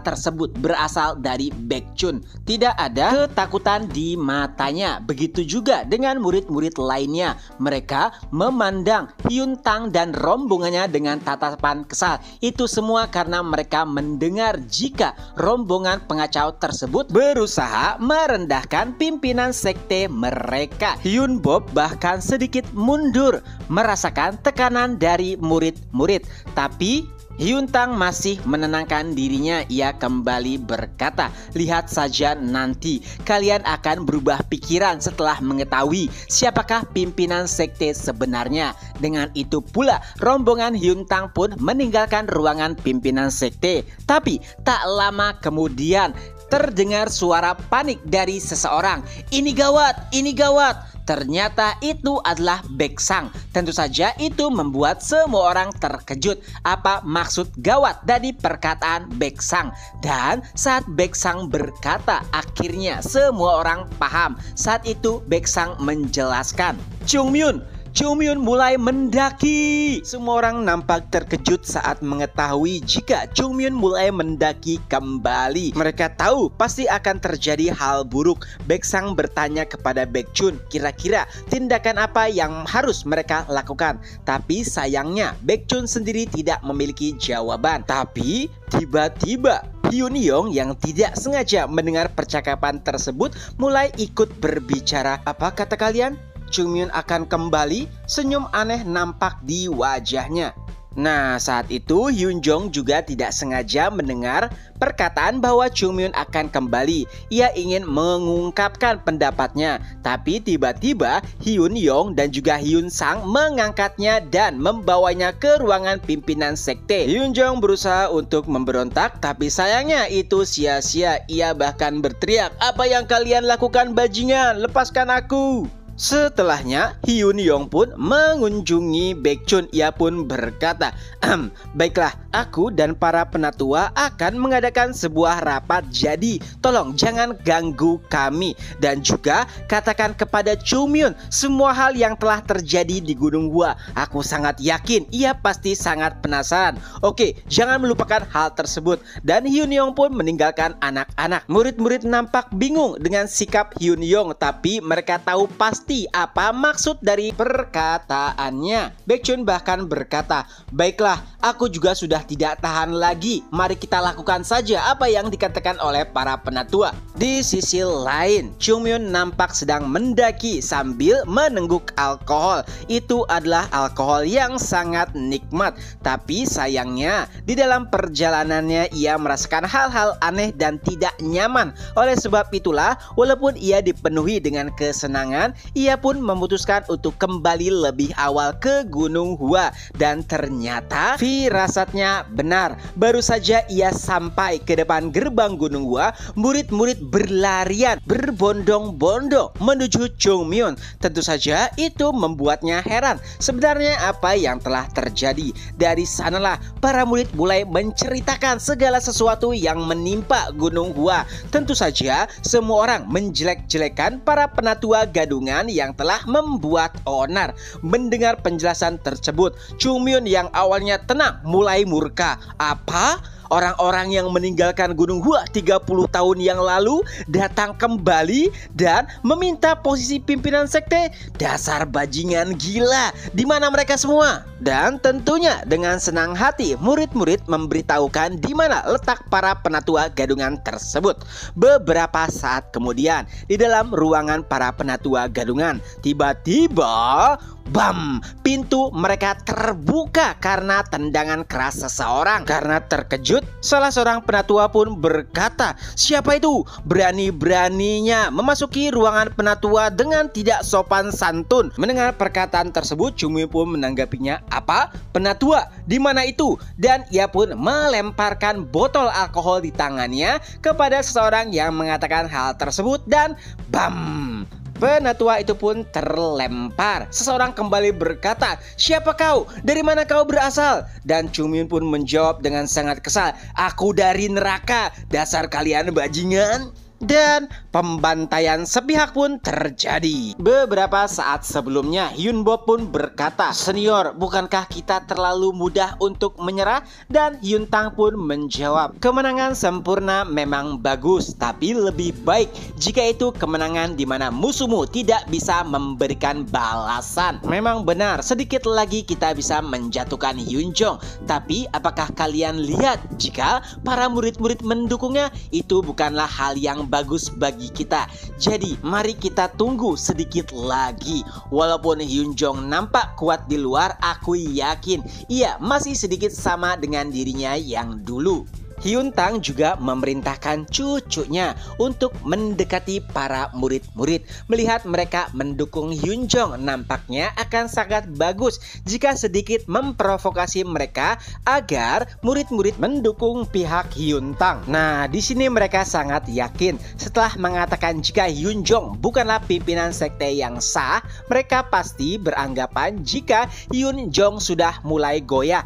tersebut berasal dari Baekjun. Tidak ada ketakutan di matanya. Begitu juga dengan murid-murid lainnya. Mereka memandang Hyun Tang dan rombongannya dengan tatapan kesal. Itu semua karena mereka mendengar jika rombongan pengacau tersebut berusaha merendahkan pimpinan sekte mereka. Hyun Bob bahkan sedikit mundur merasakan tekanan dari murid-murid. Tapi Hyun Tang masih menenangkan dirinya. Ia kembali berkata, lihat saja nanti kalian akan berubah pikiran setelah mengetahui siapakah pimpinan sekte sebenarnya. Dengan itu pula rombongan Hyun Tang pun meninggalkan ruangan pimpinan sekte. Tapi tak lama kemudian terdengar suara panik dari seseorang. Ini gawat, ini gawat. Ternyata itu adalah Baeksang. Tentu saja itu membuat semua orang terkejut. Apa maksud gawat dari perkataan Baeksang? Dan saat Baeksang berkata, akhirnya semua orang paham. Saat itu Baeksang menjelaskan, Chungmyun mulai mendaki. Semua orang nampak terkejut saat mengetahui jika Chungmyun mulai mendaki kembali. Mereka tahu pasti akan terjadi hal buruk. Baeksang bertanya kepada Baekjun, kira-kira tindakan apa yang harus mereka lakukan. Tapi sayangnya Baekjun sendiri tidak memiliki jawaban. Tapi tiba-tiba Hyun Yong yang tidak sengaja mendengar percakapan tersebut mulai ikut berbicara. Apa kata kalian? Chungmyun akan kembali? Senyum aneh nampak di wajahnya. Nah, saat itu Hyun Jong juga tidak sengaja mendengar perkataan bahwa Chungmyun akan kembali. Ia ingin mengungkapkan pendapatnya, tapi tiba-tiba Hyun Yong dan juga Hyun Sang mengangkatnya dan membawanya ke ruangan pimpinan sekte. Hyun Jong berusaha untuk memberontak, tapi sayangnya itu sia-sia. Ia bahkan berteriak, "Apa yang kalian lakukan bajingan? Lepaskan aku!" Setelahnya, Hyun Yong pun mengunjungi Baekhyun. Ia pun berkata, baiklah, aku dan para penatua akan mengadakan sebuah rapat. Jadi, tolong jangan ganggu kami. Dan juga katakan kepada Chung Myun semua hal yang telah terjadi di Gunung Hua. Aku sangat yakin ia pasti sangat penasaran. Oke, jangan melupakan hal tersebut. Dan Hyun Yong pun meninggalkan anak-anak. Murid-murid nampak bingung dengan sikap Hyun Yong, tapi mereka tahu pasti apa maksud dari perkataannya. Baekhyun bahkan berkata, baiklah, aku juga sudah tidak tahan lagi. Mari kita lakukan saja apa yang dikatakan oleh para penatua. Di sisi lain, Chung Myun nampak sedang mendaki sambil menengguk alkohol. Itu adalah alkohol yang sangat nikmat. Tapi sayangnya, di dalam perjalanannya ia merasakan hal-hal aneh dan tidak nyaman. Oleh sebab itulah, walaupun ia dipenuhi dengan kesenangan, ia pun memutuskan untuk kembali lebih awal ke Gunung Hua. Dan ternyata firasatnya benar. Baru saja ia sampai ke depan gerbang Gunung Hua, murid-murid berlarian berbondong-bondong menuju Chung Myun. Tentu saja itu membuatnya heran. Sebenarnya apa yang telah terjadi? Dari sanalah para murid mulai menceritakan segala sesuatu yang menimpa Gunung Hua. Tentu saja semua orang menjelek-jelekan para penatua gadungan yang telah membuat onar. Mendengar penjelasan tersebut, Chung Myun yang awalnya tenang mulai murka. Apa? Orang-orang yang meninggalkan Gunung Hua 30 tahun yang lalu datang kembali dan meminta posisi pimpinan sekte? Dasar bajingan gila. Di mana mereka semua? Dan tentunya dengan senang hati murid-murid memberitahukan di mana letak para penatua gadungan tersebut. Beberapa saat kemudian, di dalam ruangan para penatua gadungan, tiba-tiba bam! Pintu mereka terbuka karena tendangan keras seseorang. Karena terkejut, salah seorang penatua pun berkata, siapa itu? Berani-beraninya memasuki ruangan penatua dengan tidak sopan santun. Mendengar perkataan tersebut, Chung Myun pun menanggapinya, apa? Penatua? Di mana itu? Dan ia pun melemparkan botol alkohol di tangannya kepada seseorang yang mengatakan hal tersebut dan bam! Penatua itu pun terlempar. Seseorang kembali berkata, siapa kau? Dari mana kau berasal? Dan Chung Myun pun menjawab dengan sangat kesal, aku dari neraka. Dasar kalian bajingan. Dan pembantaian sepihak pun terjadi. Beberapa saat sebelumnya, Hyun Bo pun berkata, senior, bukankah kita terlalu mudah untuk menyerah? Dan Hyun Tang pun menjawab, kemenangan sempurna memang bagus, tapi lebih baik jika itu kemenangan di mana musuhmu tidak bisa memberikan balasan. Memang benar, sedikit lagi kita bisa menjatuhkan Hyun Jong. Tapi apakah kalian lihat jika para murid-murid mendukungnya? Itu bukanlah hal yang bagus bagi kita. Jadi mari kita tunggu sedikit lagi. Walaupun Hyun Jong nampak kuat di luar, aku yakin ia masih sedikit sama dengan dirinya yang dulu. Hyun Tang juga memerintahkan cucunya untuk mendekati para murid-murid. Melihat mereka mendukung Hyun Jong, nampaknya akan sangat bagus jika sedikit memprovokasi mereka agar murid-murid mendukung pihak Hyun Tang. Nah, di sini mereka sangat yakin setelah mengatakan jika Hyun Jong bukanlah pimpinan sekte yang sah, mereka pasti beranggapan jika Hyun Jong sudah mulai goyah.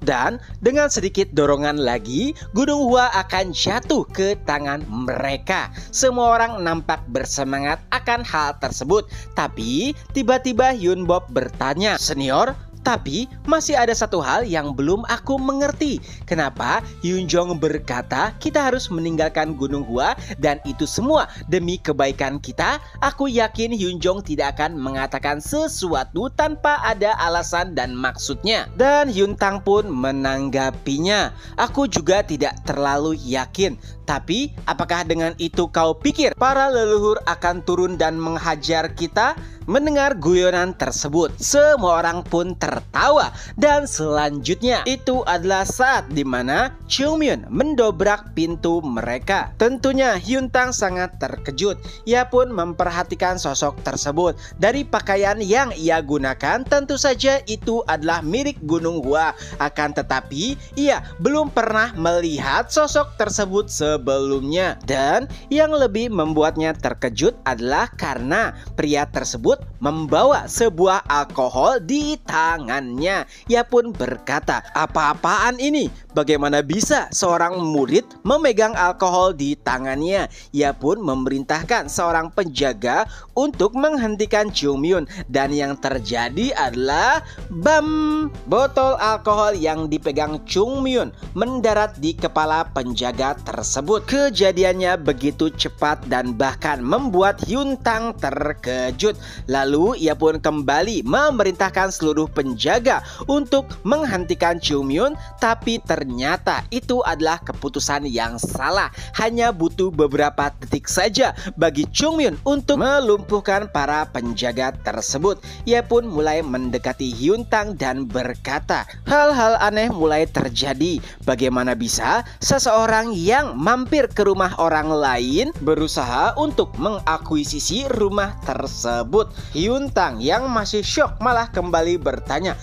Dan dengan sedikit dorongan lagi, Gunung Hua akan jatuh ke tangan mereka. Semua orang nampak bersemangat akan hal tersebut. Tapi tiba-tiba Hyun Bob bertanya, senior, tapi masih ada satu hal yang belum aku mengerti. Kenapa Hyun Jong berkata kita harus meninggalkan Gunung Hua dan itu semua demi kebaikan kita? Aku yakin Hyun Jong tidak akan mengatakan sesuatu tanpa ada alasan dan maksudnya. Dan Hyun Tang pun menanggapinya, aku juga tidak terlalu yakin. Tapi apakah dengan itu kau pikir para leluhur akan turun dan menghajar kita? Mendengar guyonan tersebut, semua orang pun tertawa. Dan selanjutnya itu adalah saat dimana Chung Myun mendobrak pintu mereka. Tentunya Hyun Tang sangat terkejut. Ia pun memperhatikan sosok tersebut. Dari pakaian yang ia gunakan, tentu saja itu adalah milik Gunung Hua. Akan tetapi ia belum pernah melihat sosok tersebut sebelumnya. sebelumnya. Dan yang lebih membuatnya terkejut adalah karena pria tersebut membawa sebuah alkohol di tangannya. Ia pun berkata, "Apa-apaan ini? Bagaimana bisa seorang murid memegang alkohol di tangannya?" Ia pun memerintahkan seorang penjaga untuk menghentikan Chung Myun. Dan yang terjadi adalah bam! Botol alkohol yang dipegang Chung Myun mendarat di kepala penjaga tersebut. Kejadiannya begitu cepat dan bahkan membuat Hyun Tang terkejut. Lalu ia pun kembali memerintahkan seluruh penjaga untuk menghentikan Chung Myun, tapi ternyata itu adalah keputusan yang salah. Hanya butuh beberapa detik saja bagi Chung Myun untuk melumpuhkan para penjaga tersebut. Ia pun mulai mendekati Hyun Tang dan berkata, "Hal-hal aneh mulai terjadi. Bagaimana bisa seseorang yang mampir ke rumah orang lain berusaha untuk mengakuisisi rumah tersebut?" Hyun Tang yang masih syok malah kembali bertanya,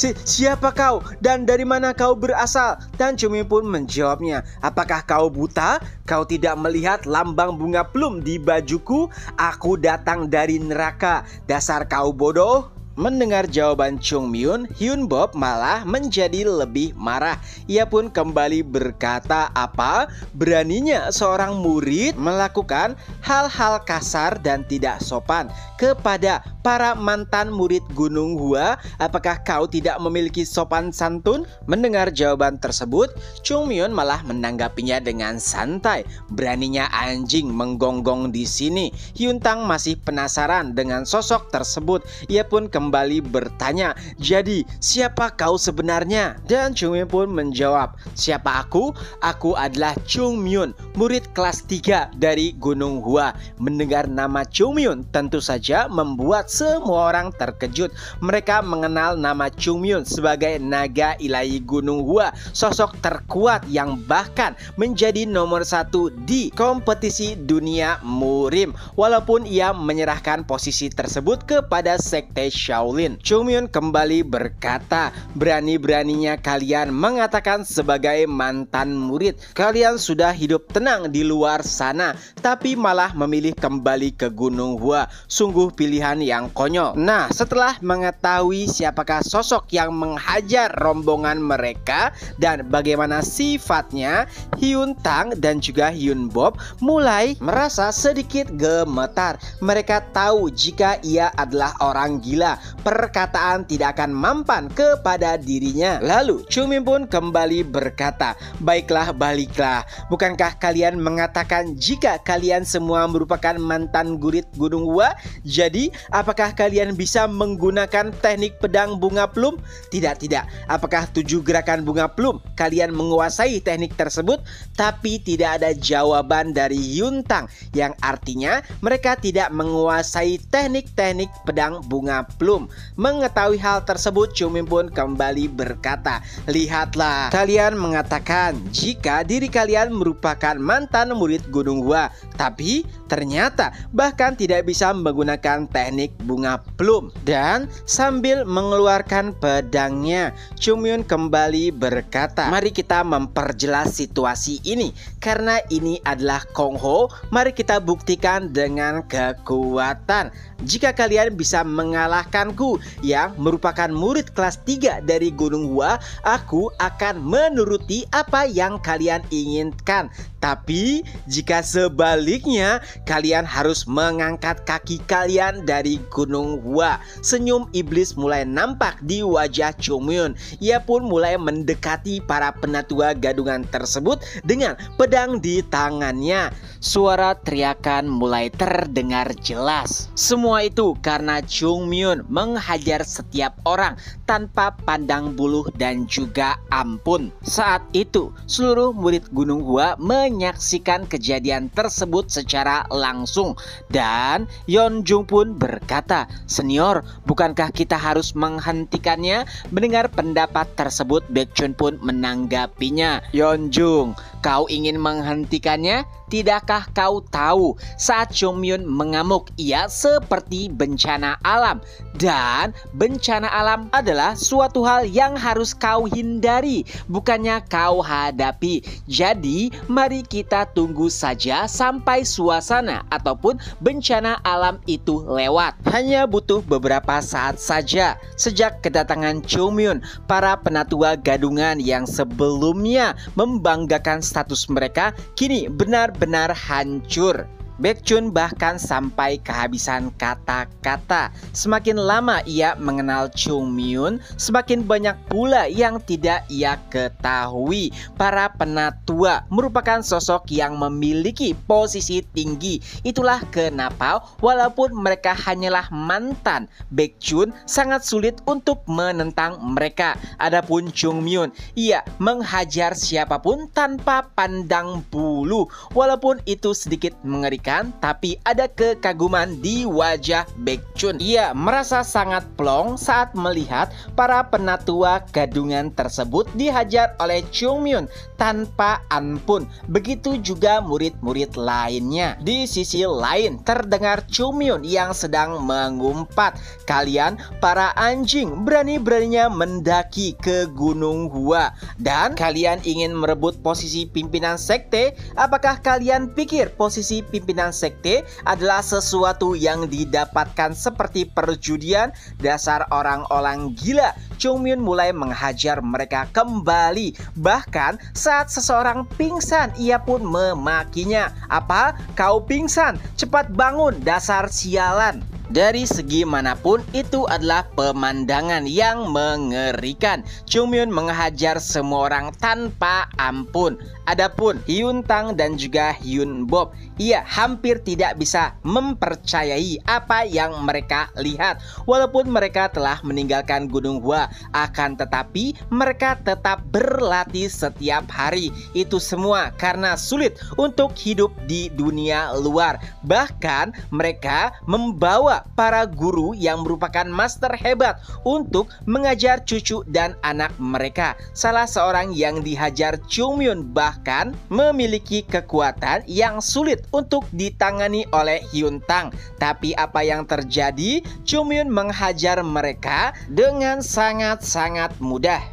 Siapa kau dan dari mana kau berasal?" Dan Chung Myun pun menjawabnya, "Apakah kau buta? Kau tidak melihat lambang bunga plum di bajuku? Aku datang dari neraka. Dasar kau bodoh." Mendengar jawaban Chung Myun, Hyun Bob malah menjadi lebih marah. Ia pun kembali berkata, "Apa? Beraninya seorang murid melakukan hal-hal kasar dan tidak sopan kepada para mantan murid Gunung Hua? Apakah kau tidak memiliki sopan santun?" Mendengar jawaban tersebut, Chung Myun malah menanggapinya dengan santai. "Beraninya anjing menggonggong di sini." Hyun Tang masih penasaran dengan sosok tersebut. Ia pun kembali bertanya, "Jadi siapa kau sebenarnya?" Dan Chung Myun pun menjawab, "Siapa aku? Aku adalah Chung Myun, murid kelas 3 dari Gunung Hua." Mendengar nama Chung Myun tentu saja membuat semua orang terkejut. Mereka mengenal nama Chung Myun sebagai naga ilahi Gunung Hua, sosok terkuat yang bahkan menjadi nomor 1 di kompetisi dunia murim. Walaupun ia menyerahkan posisi tersebut kepada sekte Shaolin. Chung Myun kembali berkata, "Berani-beraninya kalian mengatakan sebagai mantan murid, kalian sudah hidup tenang di luar sana, tapi malah memilih kembali ke Gunung Hua. Sungguh pilihan yang konyol." Nah, setelah mengetahui siapakah sosok yang menghajar rombongan mereka dan bagaimana sifatnya, Hyun Tang dan juga Hyun Bob mulai merasa sedikit gemetar. Mereka tahu jika ia adalah orang gila, perkataan tidak akan mempan kepada dirinya. Lalu Chung Myun pun kembali berkata, "Baiklah, baliklah. Bukankah kalian mengatakan jika kalian semua merupakan mantan murid Gunung Hua? Jadi apakah kalian bisa menggunakan teknik pedang bunga plum?" Tidak. Apakah 7 gerakan bunga plum kalian menguasai teknik tersebut? Tapi tidak ada jawaban dari Hyun Tang, yang artinya mereka tidak menguasai teknik-teknik pedang bunga plum. Mengetahui hal tersebut, Chung Myun pun kembali berkata, "Lihatlah, kalian mengatakan jika diri kalian merupakan mantan murid Gunung Hua, tapi ternyata bahkan tidak bisa menggunakan teknik bunga plum." Dan sambil mengeluarkan pedangnya, Chung Myun kembali berkata, "Mari kita memperjelas situasi ini. Karena ini adalah Kong Ho, mari kita buktikan dengan kekuatan. Jika kalian bisa mengalahkanku yang merupakan murid kelas 3 dari Gunung Hua, aku akan menuruti apa yang kalian inginkan. Tapi jika sebaliknya, kalian harus mengangkat kaki kalian dari Gunung Hua." Senyum iblis mulai nampak di wajah Chung Myun. Ia pun mulai mendekati para penatua gadungan tersebut dengan pedang di tangannya. Suara teriakan mulai terdengar jelas. Semua itu karena Chung Myun menghajar setiap orang tanpa pandang buluh dan juga ampun. Saat itu, seluruh murid Gunung Hua menyaksikan kejadian tersebut secara langsung. Dan Yeon Jung pun berkata, "Senior, bukankah kita harus menghentikannya?" Mendengar pendapat tersebut, Baek Chun pun menanggapinya, "Yeon Jung, Kau ingin menghentikannya? Tidakkah kau tahu saat Chungmyeon mengamuk ia seperti bencana alam? Dan bencana alam adalah suatu hal yang harus kau hindari, bukannya kau hadapi. Jadi mari kita tunggu saja sampai suasana ataupun bencana alam itu lewat. Hanya butuh beberapa saat saja. Sejak kedatangan Chungmyeon, para penatua gadungan yang sebelumnya membanggakan status mereka kini benar-benar hancur. Baekhyun bahkan sampai kehabisan kata-kata. Semakin lama ia mengenal Chungmyeon, semakin banyak pula yang tidak ia ketahui. Para penatua merupakan sosok yang memiliki posisi tinggi. Itulah kenapa walaupun mereka hanyalah mantan, Baekhyun sangat sulit untuk menentang mereka. Adapun Chungmyeon, ia menghajar siapapun tanpa pandang bulu. Walaupun itu sedikit mengerikan, tapi ada kekaguman di wajah Baekhyun. Ia merasa sangat plong saat melihat para penatua gadungan tersebut dihajar oleh Chungmyeon tanpa ampun. Begitu juga murid-murid lainnya. Di sisi lain terdengar Chungmyeon yang sedang mengumpat. Kalian para anjing berani-beraninya mendaki ke Gunung Hua dan kalian ingin merebut posisi pimpinan sekte? Apakah kalian pikir posisi pimpinan sekte adalah sesuatu yang didapatkan seperti perjudian? Dasar orang-orang gila. Chungmyeon mulai menghajar mereka kembali. Bahkan saat seseorang pingsan, ia pun memakinya. Apa? Kau pingsan? Cepat bangun, dasar sialan. Dari segi manapun itu adalah pemandangan yang mengerikan. Chungmyeon menghajar semua orang tanpa ampun. Adapun Hyun Tang dan juga Hyun Bob, ia hampir tidak bisa mempercayai apa yang mereka lihat. Walaupun mereka telah meninggalkan Gunung Hua, akan tetapi mereka tetap berlatih setiap hari. Itu semua karena sulit untuk hidup di dunia luar. Bahkan mereka membawa para guru yang merupakan master hebat untuk mengajar cucu dan anak mereka. Salah seorang yang dihajar Chungmyeon bahkan memiliki kekuatan yang sulit untuk ditangani oleh Hyun Tang. Tapi apa yang terjadi? Chungmyeon menghajar mereka dengan sangat-sangat mudah.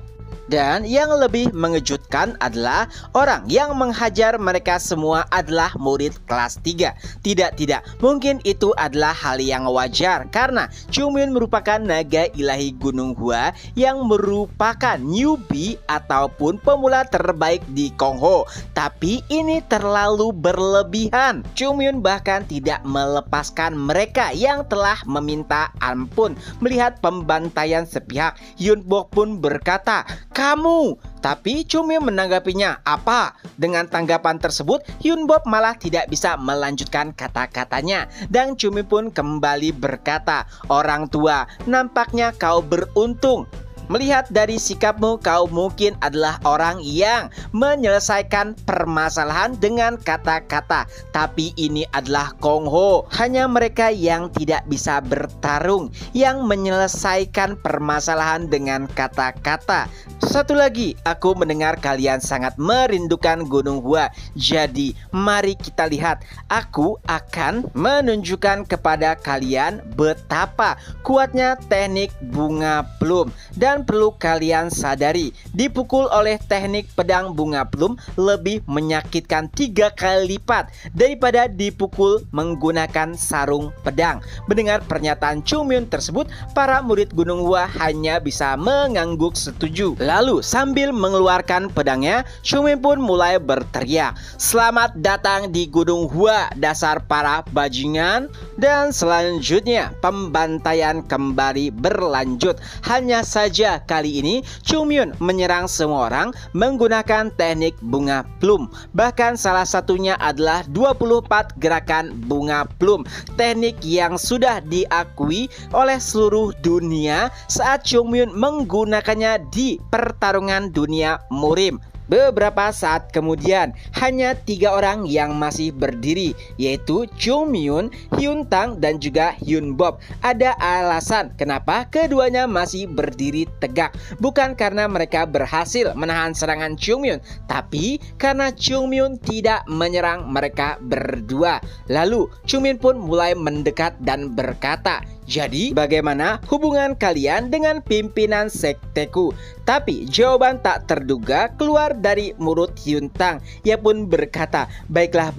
Dan yang lebih mengejutkan adalah orang yang menghajar mereka semua adalah murid kelas 3. Tidak, mungkin itu adalah hal yang wajar karena Chungmyeon merupakan naga ilahi Gunung Hua yang merupakan newbie ataupun pemula terbaik di Kongho. Tapi ini terlalu berlebihan. Chungmyeon bahkan tidak melepaskan mereka yang telah meminta ampun. Melihat pembantaian sepihak, Hyun Bok pun berkata, "Kamu." Tapi Chungmyeon menanggapinya, "Apa?" Dengan tanggapan tersebut, Hyun Bob malah tidak bisa melanjutkan kata-katanya. Dan Chungmyeon pun kembali berkata, "Orang tua, nampaknya kau beruntung. Melihat dari sikapmu, kau mungkin adalah orang yang menyelesaikan permasalahan dengan kata-kata. Tapi ini adalah Kongho. Hanya mereka yang tidak bisa bertarung, yang menyelesaikan permasalahan dengan kata-kata. Satu lagi, aku mendengar kalian sangat merindukan Gunung Hua. Jadi, mari kita lihat. Aku akan menunjukkan kepada kalian betapa kuatnya teknik bunga plum. Dan perlu kalian sadari, dipukul oleh teknik pedang bunga plum lebih menyakitkan 3 kali lipat daripada dipukul menggunakan sarung pedang. Mendengar pernyataan Chungmyeon tersebut, para murid Gunung Hua hanya bisa mengangguk setuju. Lalu sambil mengeluarkan pedangnya, Chungmyeon pun mulai berteriak, "Selamat datang di Gunung Hua, dasar para bajingan." Dan selanjutnya pembantaian kembali berlanjut. Hanya saja kali ini Chungmyeon menyerang semua orang menggunakan teknik bunga plum. Bahkan salah satunya adalah 24 gerakan bunga plum. Teknik yang sudah diakui oleh seluruh dunia saat Chungmyeon menggunakannya di pertarungan dunia murim. Beberapa saat kemudian, hanya 3 orang yang masih berdiri, yaitu Chung Myun, Hyun Tang, dan juga Hyun Bob. Ada alasan kenapa keduanya masih berdiri tegak. Bukan karena mereka berhasil menahan serangan Chung Myun, tapi karena Chung Myun tidak menyerang mereka berdua. Lalu Chung Myun pun mulai mendekat dan berkata, "Jadi bagaimana hubungan kalian dengan pimpinan sekteku?" Tapi jawaban tak terduga keluar dari mulut Hyun Tang. Ia pun berkata, baiklah,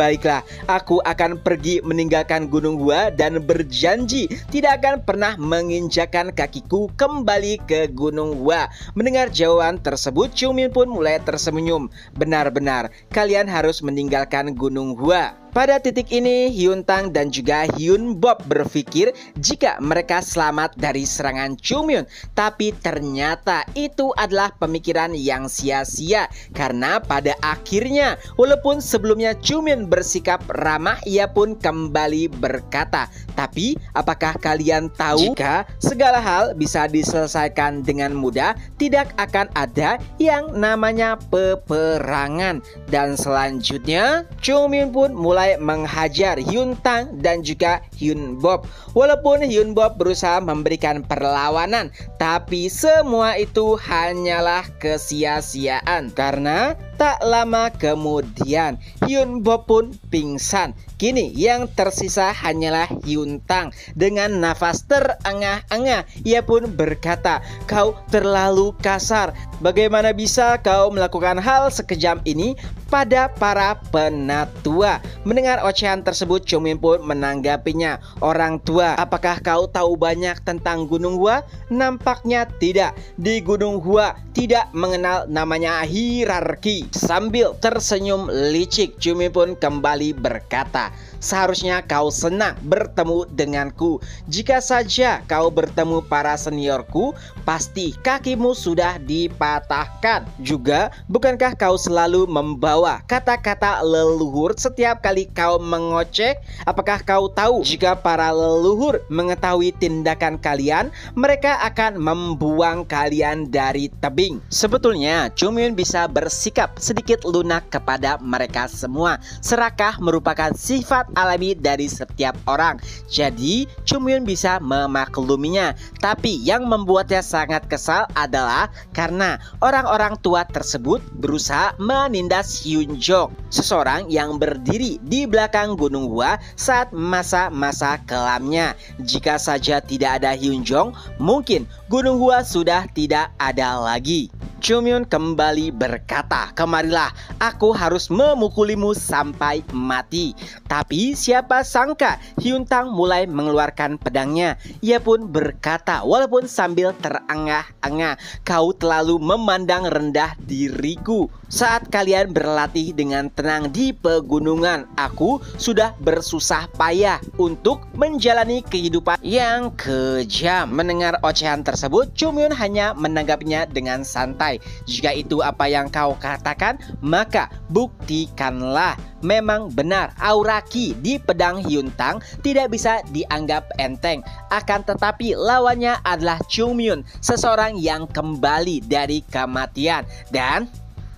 aku akan pergi meninggalkan Gunung Hua dan berjanji tidak akan pernah menginjakan kakiku kembali ke Gunung Hua." Mendengar jawaban tersebut, Chung Myun pun mulai tersenyum. Benar-benar, kalian harus meninggalkan Gunung Hua. Pada titik ini, Hyun Tang dan juga Hyun Bob berpikir jika mereka selamat dari serangan Chung Myun. Tapi ternyata itu adalah pemikiran yang sia-sia. Karena pada akhirnya, walaupun sebelumnya Chung Myun bersikap ramah, ia pun kembali berkata, "Tapi apakah kalian tahu jika segala hal bisa diselesaikan dengan mudah, tidak akan ada yang namanya peperangan." Dan selanjutnya, Chung Myun pun mulai menghajar Hyun Tang dan juga Hyun Bob. Walaupun Hyun Bob berusaha memberikan perlawanan, tapi semua itu hanyalah kesia-siaan. Karena tak lama kemudian Hyun Bob pun pingsan. Kini yang tersisa hanyalah Hyun Tang. Dengan nafas terengah-engah, ia pun berkata, "Kau terlalu kasar. Bagaimana bisa kau melakukan hal sekejam ini pada para penatua?" Mendengar ocehan tersebut, Chung Myun pun menanggapinya, "Orang tua, apakah kau tahu banyak tentang Gunung Hua?" Nampaknya tidak. Di Gunung Hua tidak mengenal namanya hierarki. Sambil tersenyum licik, Chung Myun pun kembali berkata, "Seharusnya kau senang bertemu denganku. Jika saja kau bertemu para seniorku, pasti kakimu sudah dipatahkan. Juga, bukankah kau selalu membawa kata-kata leluhur setiap kali kau mengoceh? Apakah kau tahu jika para leluhur mengetahui tindakan kalian, mereka akan membuang kalian dari tebing?" Sebetulnya, Chung Myun bisa bersikap sedikit lunak kepada mereka semua. Serakah merupakan sifat alami dari setiap orang. Jadi Chung Myun bisa memakluminya. Tapi yang membuatnya sangat kesal adalah karena orang-orang tua tersebut berusaha menindas Hyun Jong, seseorang yang berdiri di belakang Gunung Hua saat masa-masa kelamnya. Jika saja tidak ada Hyun Jong, mungkin Gunung Hua sudah tidak ada lagi. Chung Myun kembali berkata, "Kemarilah, aku harus memukulimu sampai mati." Tapi siapa sangka Hyun Tang mulai mengeluarkan pedangnya. Ia pun berkata walaupun sambil terengah-engah, "Kau terlalu memandang rendah diriku. Saat kalian berlatih dengan tenang di pegunungan, aku sudah bersusah payah untuk menjalani kehidupan yang kejam." Mendengar ocehan tersebut, Chung Myun hanya menanggapinya dengan santai. "Jika itu apa yang kau katakan, maka buktikanlah." Memang benar, aura ki di pedang Hyun Tang tidak bisa dianggap enteng. Akan tetapi lawannya adalah Chung Myun, seseorang yang kembali dari kematian. Dan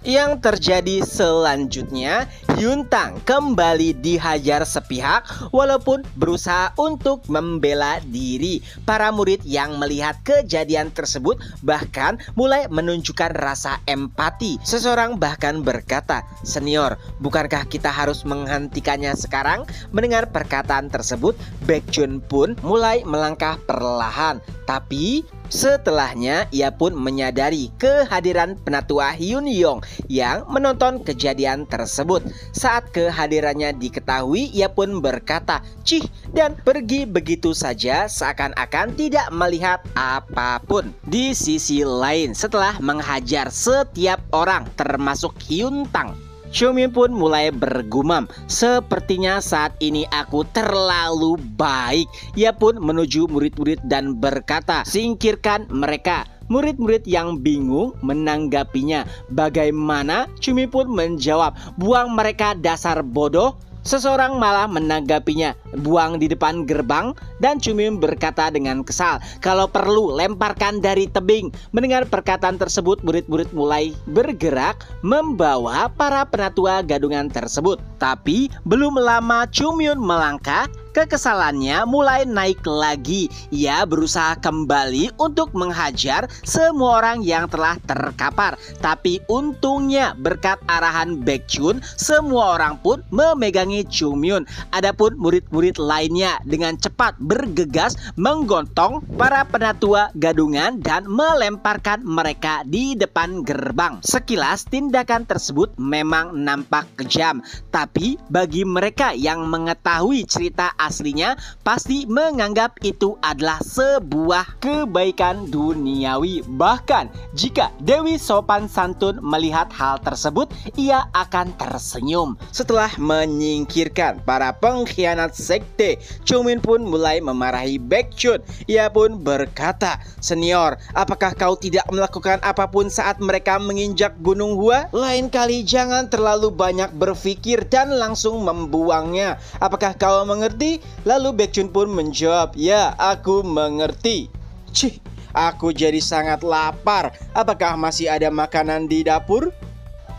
yang terjadi selanjutnya, Hyun Tang kembali dihajar sepihak walaupun berusaha untuk membela diri. Para murid yang melihat kejadian tersebut bahkan mulai menunjukkan rasa empati. Seseorang bahkan berkata, "Senior, bukankah kita harus menghentikannya sekarang?" Mendengar perkataan tersebut, Baekjun pun mulai melangkah perlahan. Tapi setelahnya ia pun menyadari kehadiran penatua Hyun Yong yang menonton kejadian tersebut. Saat kehadirannya diketahui, ia pun berkata, "Cih," dan pergi begitu saja seakan-akan tidak melihat apapun. Di sisi lain, setelah menghajar setiap orang termasuk Hyun Tang, Chung Myun pun mulai bergumam, "Sepertinya saat ini aku terlalu baik." Ia pun menuju murid-murid dan berkata, "Singkirkan mereka." Murid-murid yang bingung menanggapinya. Bagaimana? Chung Myun pun menjawab, "Buang mereka, dasar bodoh." Seseorang malah menanggapinya, buang di depan gerbang, dan Chungmyun berkata dengan kesal, kalau perlu lemparkan dari tebing. Mendengar perkataan tersebut, murid-murid mulai bergerak membawa para penatua gadungan tersebut. Tapi belum lama Chungmyun melangkah, kekesalannya mulai naik lagi. Ia berusaha kembali untuk menghajar semua orang yang telah terkapar. Tapi untungnya berkat arahan Baekhyun, semua orang pun memegangi Chungmyun. Adapun murid-murid lainnya dengan cepat bergegas menggontong para penatua gadungan dan melemparkan mereka di depan gerbang. Sekilas tindakan tersebut memang nampak kejam, tapi bagi mereka yang mengetahui cerita aslinya pasti menganggap itu adalah sebuah kebaikan duniawi. Bahkan jika Dewi sopan santun melihat hal tersebut, ia akan tersenyum. Setelah menyingkirkan para pengkhianat sekte, Chungmyun pun mulai memarahi Baekhyun. Ia pun berkata, "Senior, apakah kau tidak melakukan apapun saat mereka menginjak Gunung Hua? Lain kali jangan terlalu banyak berpikir dan langsung membuangnya. Apakah kau mengerti?" Lalu Baekhyun pun menjawab, "Ya, aku mengerti." Cih, aku jadi sangat lapar. Apakah masih ada makanan di dapur?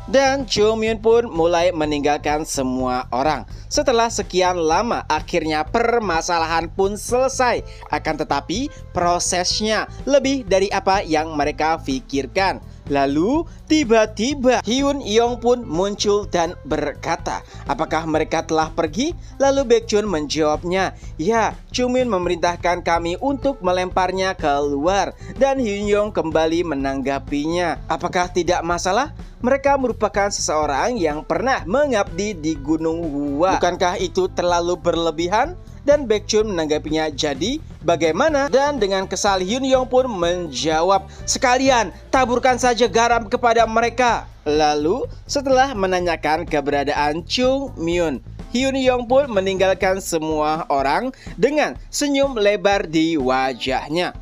Dan Chungmyun pun mulai meninggalkan semua orang. Setelah sekian lama, akhirnya permasalahan pun selesai. Akan tetapi prosesnya lebih dari apa yang mereka pikirkan. Lalu tiba-tiba Hyun Yong pun muncul dan berkata, "Apakah mereka telah pergi?" Lalu Baekhyun menjawabnya, "Ya, Chungmyun memerintahkan kami untuk melemparnya keluar." Dan Hyun Yong kembali menanggapinya, "Apakah tidak masalah? Mereka merupakan seseorang yang pernah mengabdi di Gunung Hua. Bukankah itu terlalu berlebihan?" Dan Baekhyun menanggapinya, "Jadi bagaimana?" Dan dengan kesal Hyun Yong pun menjawab, "Sekalian taburkan saja garam kepada mereka." Lalu setelah menanyakan keberadaan Chungmyun, Hyun Yong pun meninggalkan semua orang dengan senyum lebar di wajahnya.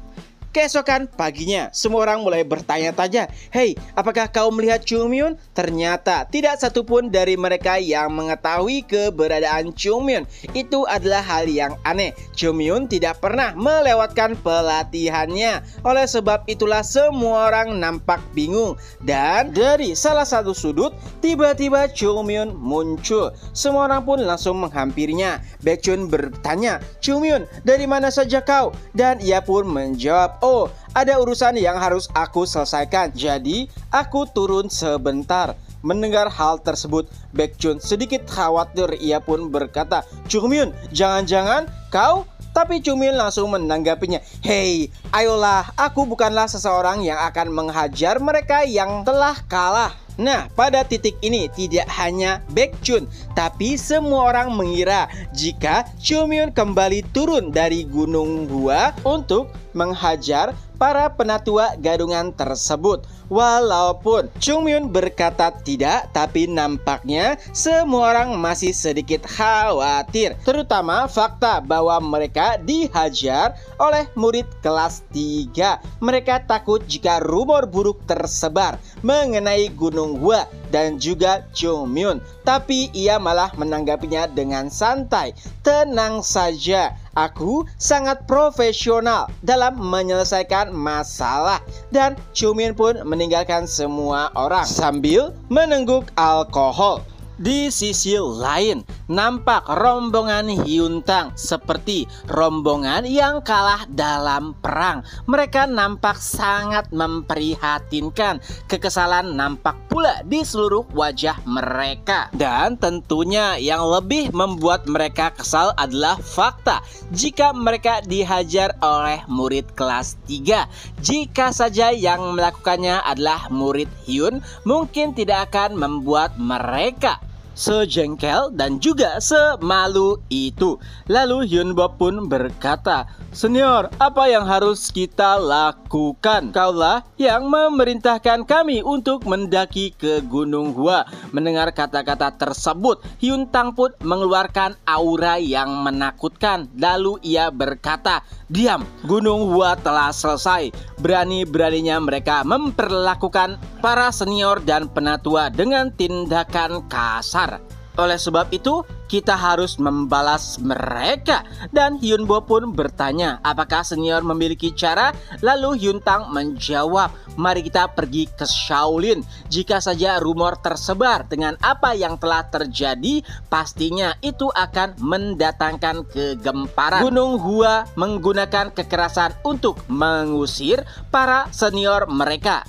Keesokan paginya, semua orang mulai bertanya-tanya, "Hei, apakah kau melihat Chungmyun?" Ternyata tidak satupun dari mereka yang mengetahui keberadaan Chungmyun. Itu adalah hal yang aneh. Chungmyun tidak pernah melewatkan pelatihannya. Oleh sebab itulah semua orang nampak bingung. Dan dari salah satu sudut, tiba-tiba Chungmyun muncul. Semua orang pun langsung menghampirinya. Baekhyun bertanya, "Chungmyun, dari mana saja kau?" Dan ia pun menjawab, "Oh, ada urusan yang harus aku selesaikan. Jadi, aku turun sebentar." Mendengar hal tersebut, Baekhyun sedikit khawatir. Ia pun berkata, "Chungmyun, jangan-jangan kau?" Tapi Chungmyun langsung menanggapinya, "Hei, ayolah, aku bukanlah seseorang yang akan menghajar mereka yang telah kalah." Nah, pada titik ini tidak hanya Baekhyun, tapi semua orang mengira jika Chungmyun kembali turun dari Gunung Hua untuk menghajar para penatua gadungan tersebut. Walaupun Chungmyun berkata tidak, tapi nampaknya semua orang masih sedikit khawatir. Terutama fakta bahwa mereka dihajar oleh murid kelas 3. Mereka takut jika rumor buruk tersebar mengenai Gunung Hua dan juga Chungmyun. Tapi ia malah menanggapinya dengan santai. "Tenang saja, aku sangat profesional dalam menyelesaikan masalah." Dan Chungmyun pun meninggalkan semua orang sambil menengguk alkohol. Di sisi lain, nampak rombongan Hyuntang seperti rombongan yang kalah dalam perang. Mereka nampak sangat memprihatinkan. Kekesalan nampak pula di seluruh wajah mereka. Dan tentunya yang lebih membuat mereka kesal adalah fakta jika mereka dihajar oleh murid kelas 3. Jika saja yang melakukannya adalah murid Hyun, mungkin tidak akan membuat mereka sejengkel dan juga semalu itu. Lalu Hyunbo pun berkata, "Senior, apa yang harus kita lakukan? Kaulah yang memerintahkan kami untuk mendaki ke Gunung Hua." Mendengar kata-kata tersebut, Hyuntang pun mengeluarkan aura yang menakutkan. Lalu ia berkata, "Diam, Gunung Hua telah selesai." Berani-beraninya mereka memperlakukan para senior dan penatua dengan tindakan kasar. Oleh sebab itu, kita harus membalas mereka. Dan Hyun Bo pun bertanya, apakah senior memiliki cara? Lalu Hyun Tang menjawab, mari kita pergi ke Shaolin. Jika saja rumor tersebar dengan apa yang telah terjadi, pastinya itu akan mendatangkan kegemparan. Gunung Hua menggunakan kekerasan untuk mengusir para senior mereka.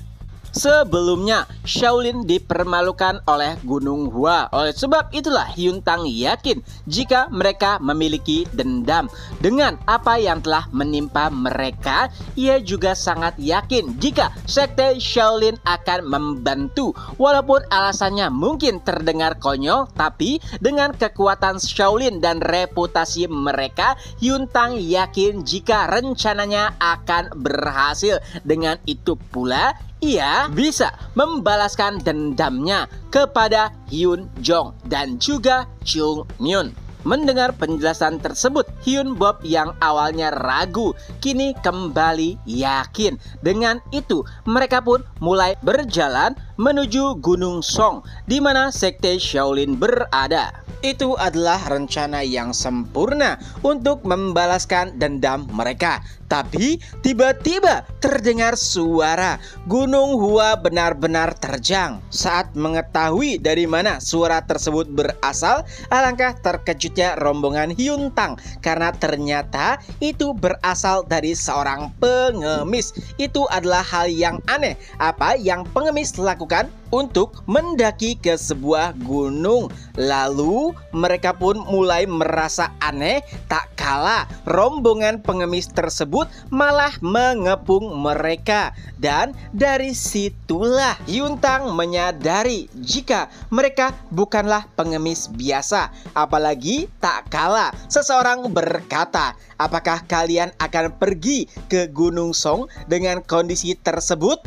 Sebelumnya, Shaolin dipermalukan oleh Gunung Hua. Oleh sebab itulah Hyun Tang yakin jika mereka memiliki dendam dengan apa yang telah menimpa mereka. Ia juga sangat yakin jika sekte Shaolin akan membantu. Walaupun alasannya mungkin terdengar konyol, tapi dengan kekuatan Shaolin dan reputasi mereka, Hyun Tang yakin jika rencananya akan berhasil. Dengan itu pula, ia bisa membalaskan dendamnya kepada Hyun Jong dan juga Chung Myun. Mendengar penjelasan tersebut, Hyun Bob yang awalnya ragu kini kembali yakin. Dengan itu, mereka pun mulai berjalan menuju Gunung Song, di mana sekte Shaolin berada. Itu adalah rencana yang sempurna untuk membalaskan dendam mereka. Tapi tiba-tiba terdengar suara. Gunung Hua benar-benar terjang. Saat mengetahui dari mana suara tersebut berasal, alangkah terkejutnya rombongan Hyun Tang karena ternyata itu berasal dari seorang pengemis. Itu adalah hal yang aneh. Apa yang pengemis lakukan untuk mendaki ke sebuah gunung? Lalu mereka pun mulai merasa aneh, tak kalah rombongan pengemis tersebut malah mengepung mereka. Dan dari situlah Hyun Tang menyadari jika mereka bukanlah pengemis biasa. Apalagi tak kalah seseorang berkata, apakah kalian akan pergi ke Gunung Song dengan kondisi tersebut?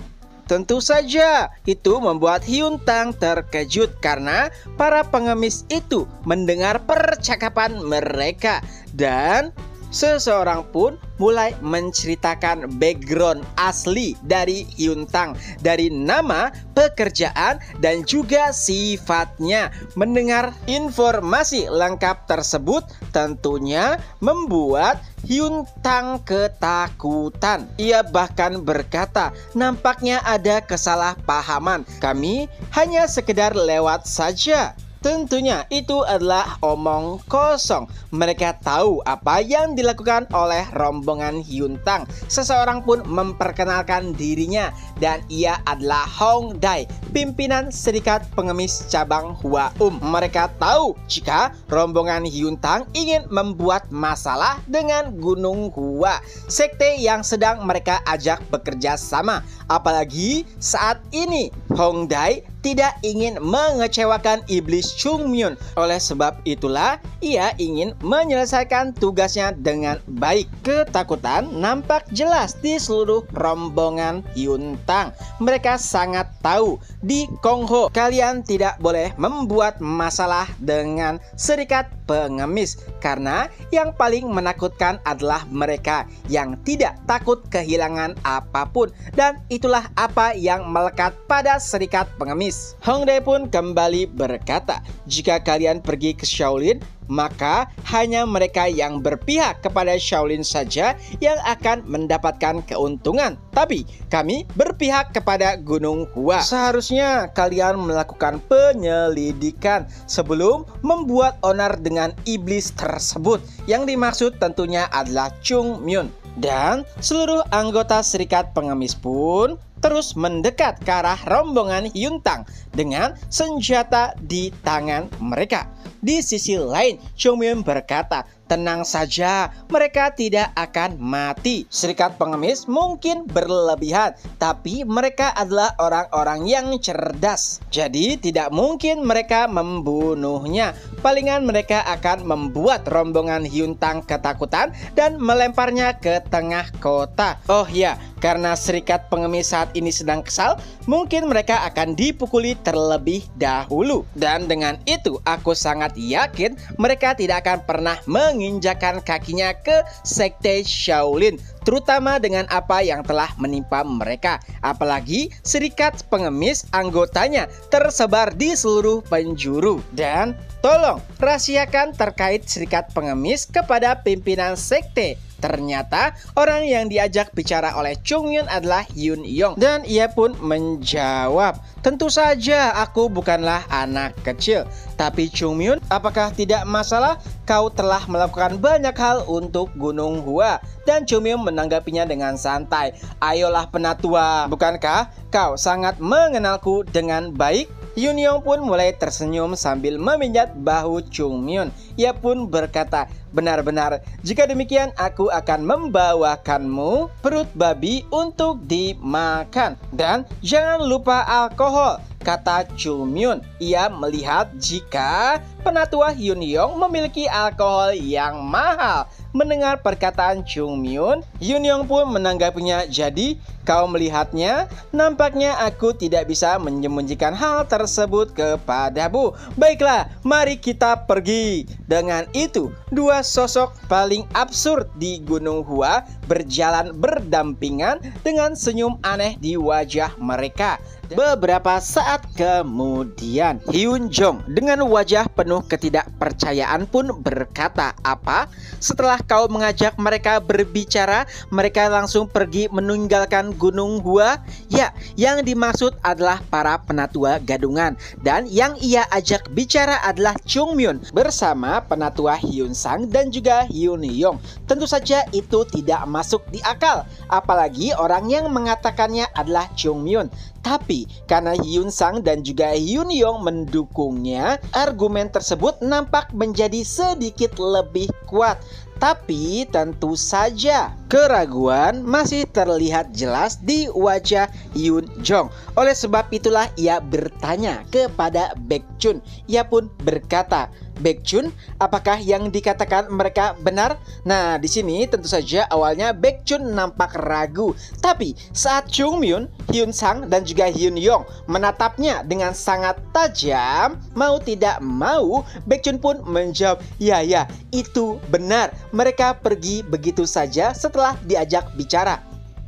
Tentu saja itu membuat Hyun Tang terkejut karena para pengemis itu mendengar percakapan mereka. Dan seseorang pun mulai menceritakan background asli dari Hyun Tang, dari nama, pekerjaan, dan juga sifatnya. Mendengar informasi lengkap tersebut tentunya membuat Hyun Tang ketakutan. Ia bahkan berkata, nampaknya ada kesalahpahaman. Kami hanya sekedar lewat saja. Tentunya itu adalah omong kosong. Mereka tahu apa yang dilakukan oleh rombongan Hyun Tang. Seseorang pun memperkenalkan dirinya dan ia adalah Hong Dae, pimpinan Serikat Pengemis Cabang Hua Mereka tahu jika rombongan Hyun Tang ingin membuat masalah dengan Gunung Hua, sekte yang sedang mereka ajak bekerja sama. Apalagi saat ini Hong Dae tidak ingin mengecewakan iblis Chung Myun. Oleh sebab itulah ia ingin menyelesaikan tugasnya dengan baik. Ketakutan nampak jelas di seluruh rombongan Hyun Tang. Mereka sangat tahu di Kongho kalian tidak boleh membuat masalah dengan Serikat Pengemis, karena yang paling menakutkan adalah mereka yang tidak takut kehilangan apapun, dan itulah apa yang melekat pada Serikat Pengemis. Hong Dae pun kembali berkata, jika kalian pergi ke Shaolin, maka hanya mereka yang berpihak kepada Shaolin saja yang akan mendapatkan keuntungan. Tapi kami berpihak kepada Gunung Hua. Seharusnya kalian melakukan penyelidikan sebelum membuat onar dengan iblis tersebut. Yang dimaksud tentunya adalah Chung Myun. Dan seluruh anggota Serikat Pengemis pun terus mendekat ke arah rombongan Hyun Tang dengan senjata di tangan mereka. Di sisi lain, Chung Myun berkata, tenang saja, mereka tidak akan mati. Serikat Pengemis mungkin berlebihan, tapi mereka adalah orang-orang yang cerdas. Jadi tidak mungkin mereka membunuhnya. Palingan mereka akan membuat rombongan Hyun Tang ketakutan dan melemparnya ke tengah kota. Oh ya, karena Serikat Pengemis saat ini sedang kesal, mungkin mereka akan dipukuli terlebih dahulu. Dan dengan itu aku sangat yakin mereka tidak akan pernah menginjakan kakinya ke sekte Shaolin, terutama dengan apa yang telah menimpa mereka. Apalagi serikat pengemis anggotanya tersebar di seluruh penjuru. Dan tolong rahasiakan terkait serikat pengemis kepada pimpinan sekte. Ternyata orang yang diajak bicara oleh Chung Myun adalah Hyun Yong. Dan ia pun menjawab, tentu saja aku bukanlah anak kecil. Tapi Chung Myun, apakah tidak masalah kau telah melakukan banyak hal untuk Gunung Hua? Dan Chung Myun menanggapinya dengan santai, ayolah penatua, bukankah kau sangat mengenalku dengan baik? Hyun Yong pun mulai tersenyum sambil meminjat bahu Chung Myun. Ia pun berkata, benar-benar, jika demikian aku akan membawakanmu perut babi untuk dimakan. Dan jangan lupa alkohol, kata Chung Myun. Ia melihat jika penatua Hyun Yong memiliki alkohol yang mahal. Mendengar perkataan Chung Myun, Hyun Yong pun menanggapinya, jadi kau melihatnya, nampaknya aku tidak bisa menyembunyikan hal tersebut kepadamu. Baiklah, mari kita pergi. Dengan itu, dua sosok paling absurd di Gunung Hua berjalan berdampingan dengan senyum aneh di wajah mereka. Beberapa saat kemudian, Hyun Jong dengan wajah penuh ketidakpercayaan pun berkata, apa? Setelah kau mengajak mereka berbicara, mereka langsung pergi meninggalkan Gunung Hua? Ya, yang dimaksud adalah para penatua gadungan. Dan yang ia ajak bicara adalah Chung Myun bersama penatua Hyun Sang dan juga Hyun Yong. Tentu saja itu tidak masuk di akal, apalagi orang yang mengatakannya adalah Chung Myun. Tapi karena Hyun Sang dan juga Hyun Yong mendukungnya, argumen tersebut nampak menjadi sedikit lebih kuat. Tapi tentu saja keraguan masih terlihat jelas di wajah Hyun Jong. Oleh sebab itulah ia bertanya kepada Baekjun. Ia pun berkata, Baekjun, apakah yang dikatakan mereka benar? Nah, di sini tentu saja awalnya Baekjun nampak ragu. Tapi saat Chung Myun, Hyun Sang dan juga Hyun Yong menatapnya dengan sangat tajam, mau tidak mau Baekjun pun menjawab, ya, itu benar. Mereka pergi begitu saja setelah diajak bicara.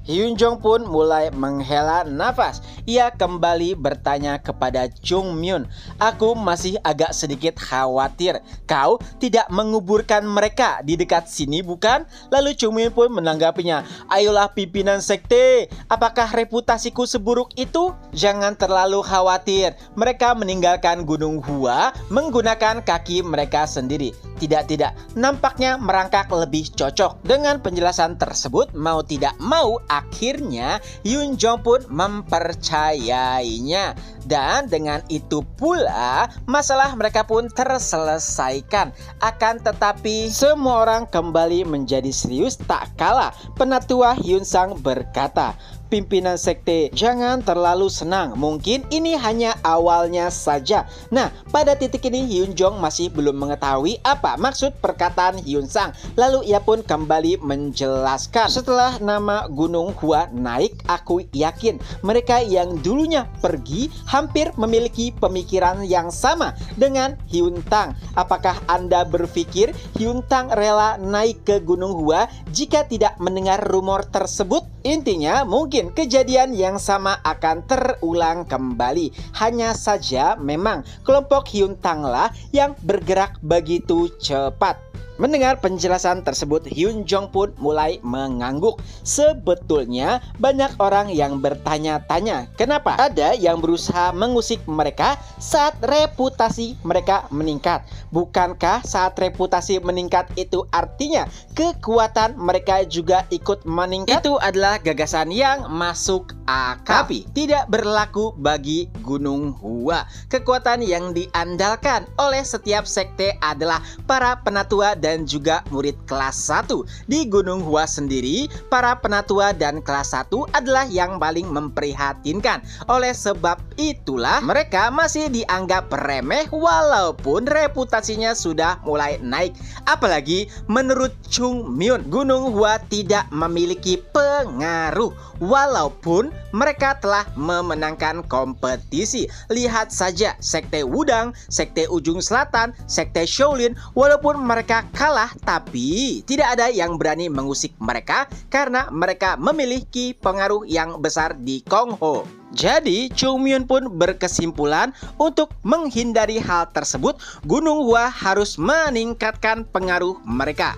Hyun Jong pun mulai menghela nafas. Ia kembali bertanya kepada Chung Myun, aku masih agak sedikit khawatir. Kau tidak menguburkan mereka di dekat sini bukan? Lalu Chung Myun pun menanggapinya, ayolah pimpinan sekte, apakah reputasiku seburuk itu? Jangan terlalu khawatir. Mereka meninggalkan Gunung Hua menggunakan kaki mereka sendiri. Tidak, nampaknya merangkak lebih cocok. Dengan penjelasan tersebut, mau tidak mau akhirnya Hyun Jong pun mempercayainya. Dan dengan itu pula masalah mereka pun terselesaikan. Akan tetapi semua orang kembali menjadi serius tak kalah penatua Hyun Sang berkata, pimpinan sekte, jangan terlalu senang. Mungkin ini hanya awalnya saja. Nah, pada titik ini Hyun Jong masih belum mengetahui apa maksud perkataan Hyun Sang. Lalu ia pun kembali menjelaskan, setelah nama Gunung Hua naik, aku yakin mereka yang dulunya pergi hampir memiliki pemikiran yang sama dengan Hyun Tang. Apakah Anda berpikir Hyun Tang rela naik ke Gunung Hua jika tidak mendengar rumor tersebut? Intinya mungkin kejadian yang sama akan terulang kembali. Hanya saja memang kelompok Hyun Tang lah yang bergerak begitu cepat. Mendengar penjelasan tersebut, Hyun Jong pun mulai mengangguk. Sebetulnya banyak orang yang bertanya-tanya kenapa ada yang berusaha mengusik mereka saat reputasi mereka meningkat. Bukankah saat reputasi meningkat itu artinya kekuatan mereka juga ikut meningkat? Itu adalah gagasan yang masuk akal. Tapi tidak berlaku bagi Gunung Hua. Kekuatan yang diandalkan oleh setiap sekte adalah para penatua dan juga murid kelas 1. Di Gunung Hua sendiri, para penatua dan kelas 1 adalah yang paling memprihatinkan. Oleh sebab itulah mereka masih dianggap remeh walaupun reputasinya sudah mulai naik. Apalagi menurut Chung Myun, Gunung Hua tidak memiliki pengaruh walaupun mereka telah memenangkan kompetisi. Lihat saja sekte Wudang, sekte Ujung Selatan, sekte Shaolin, walaupun mereka kalah, tapi tidak ada yang berani mengusik mereka karena mereka memiliki pengaruh yang besar di Kongho. Jadi Chung Myun pun berkesimpulan untuk menghindari hal tersebut, Gunung Hua harus meningkatkan pengaruh mereka.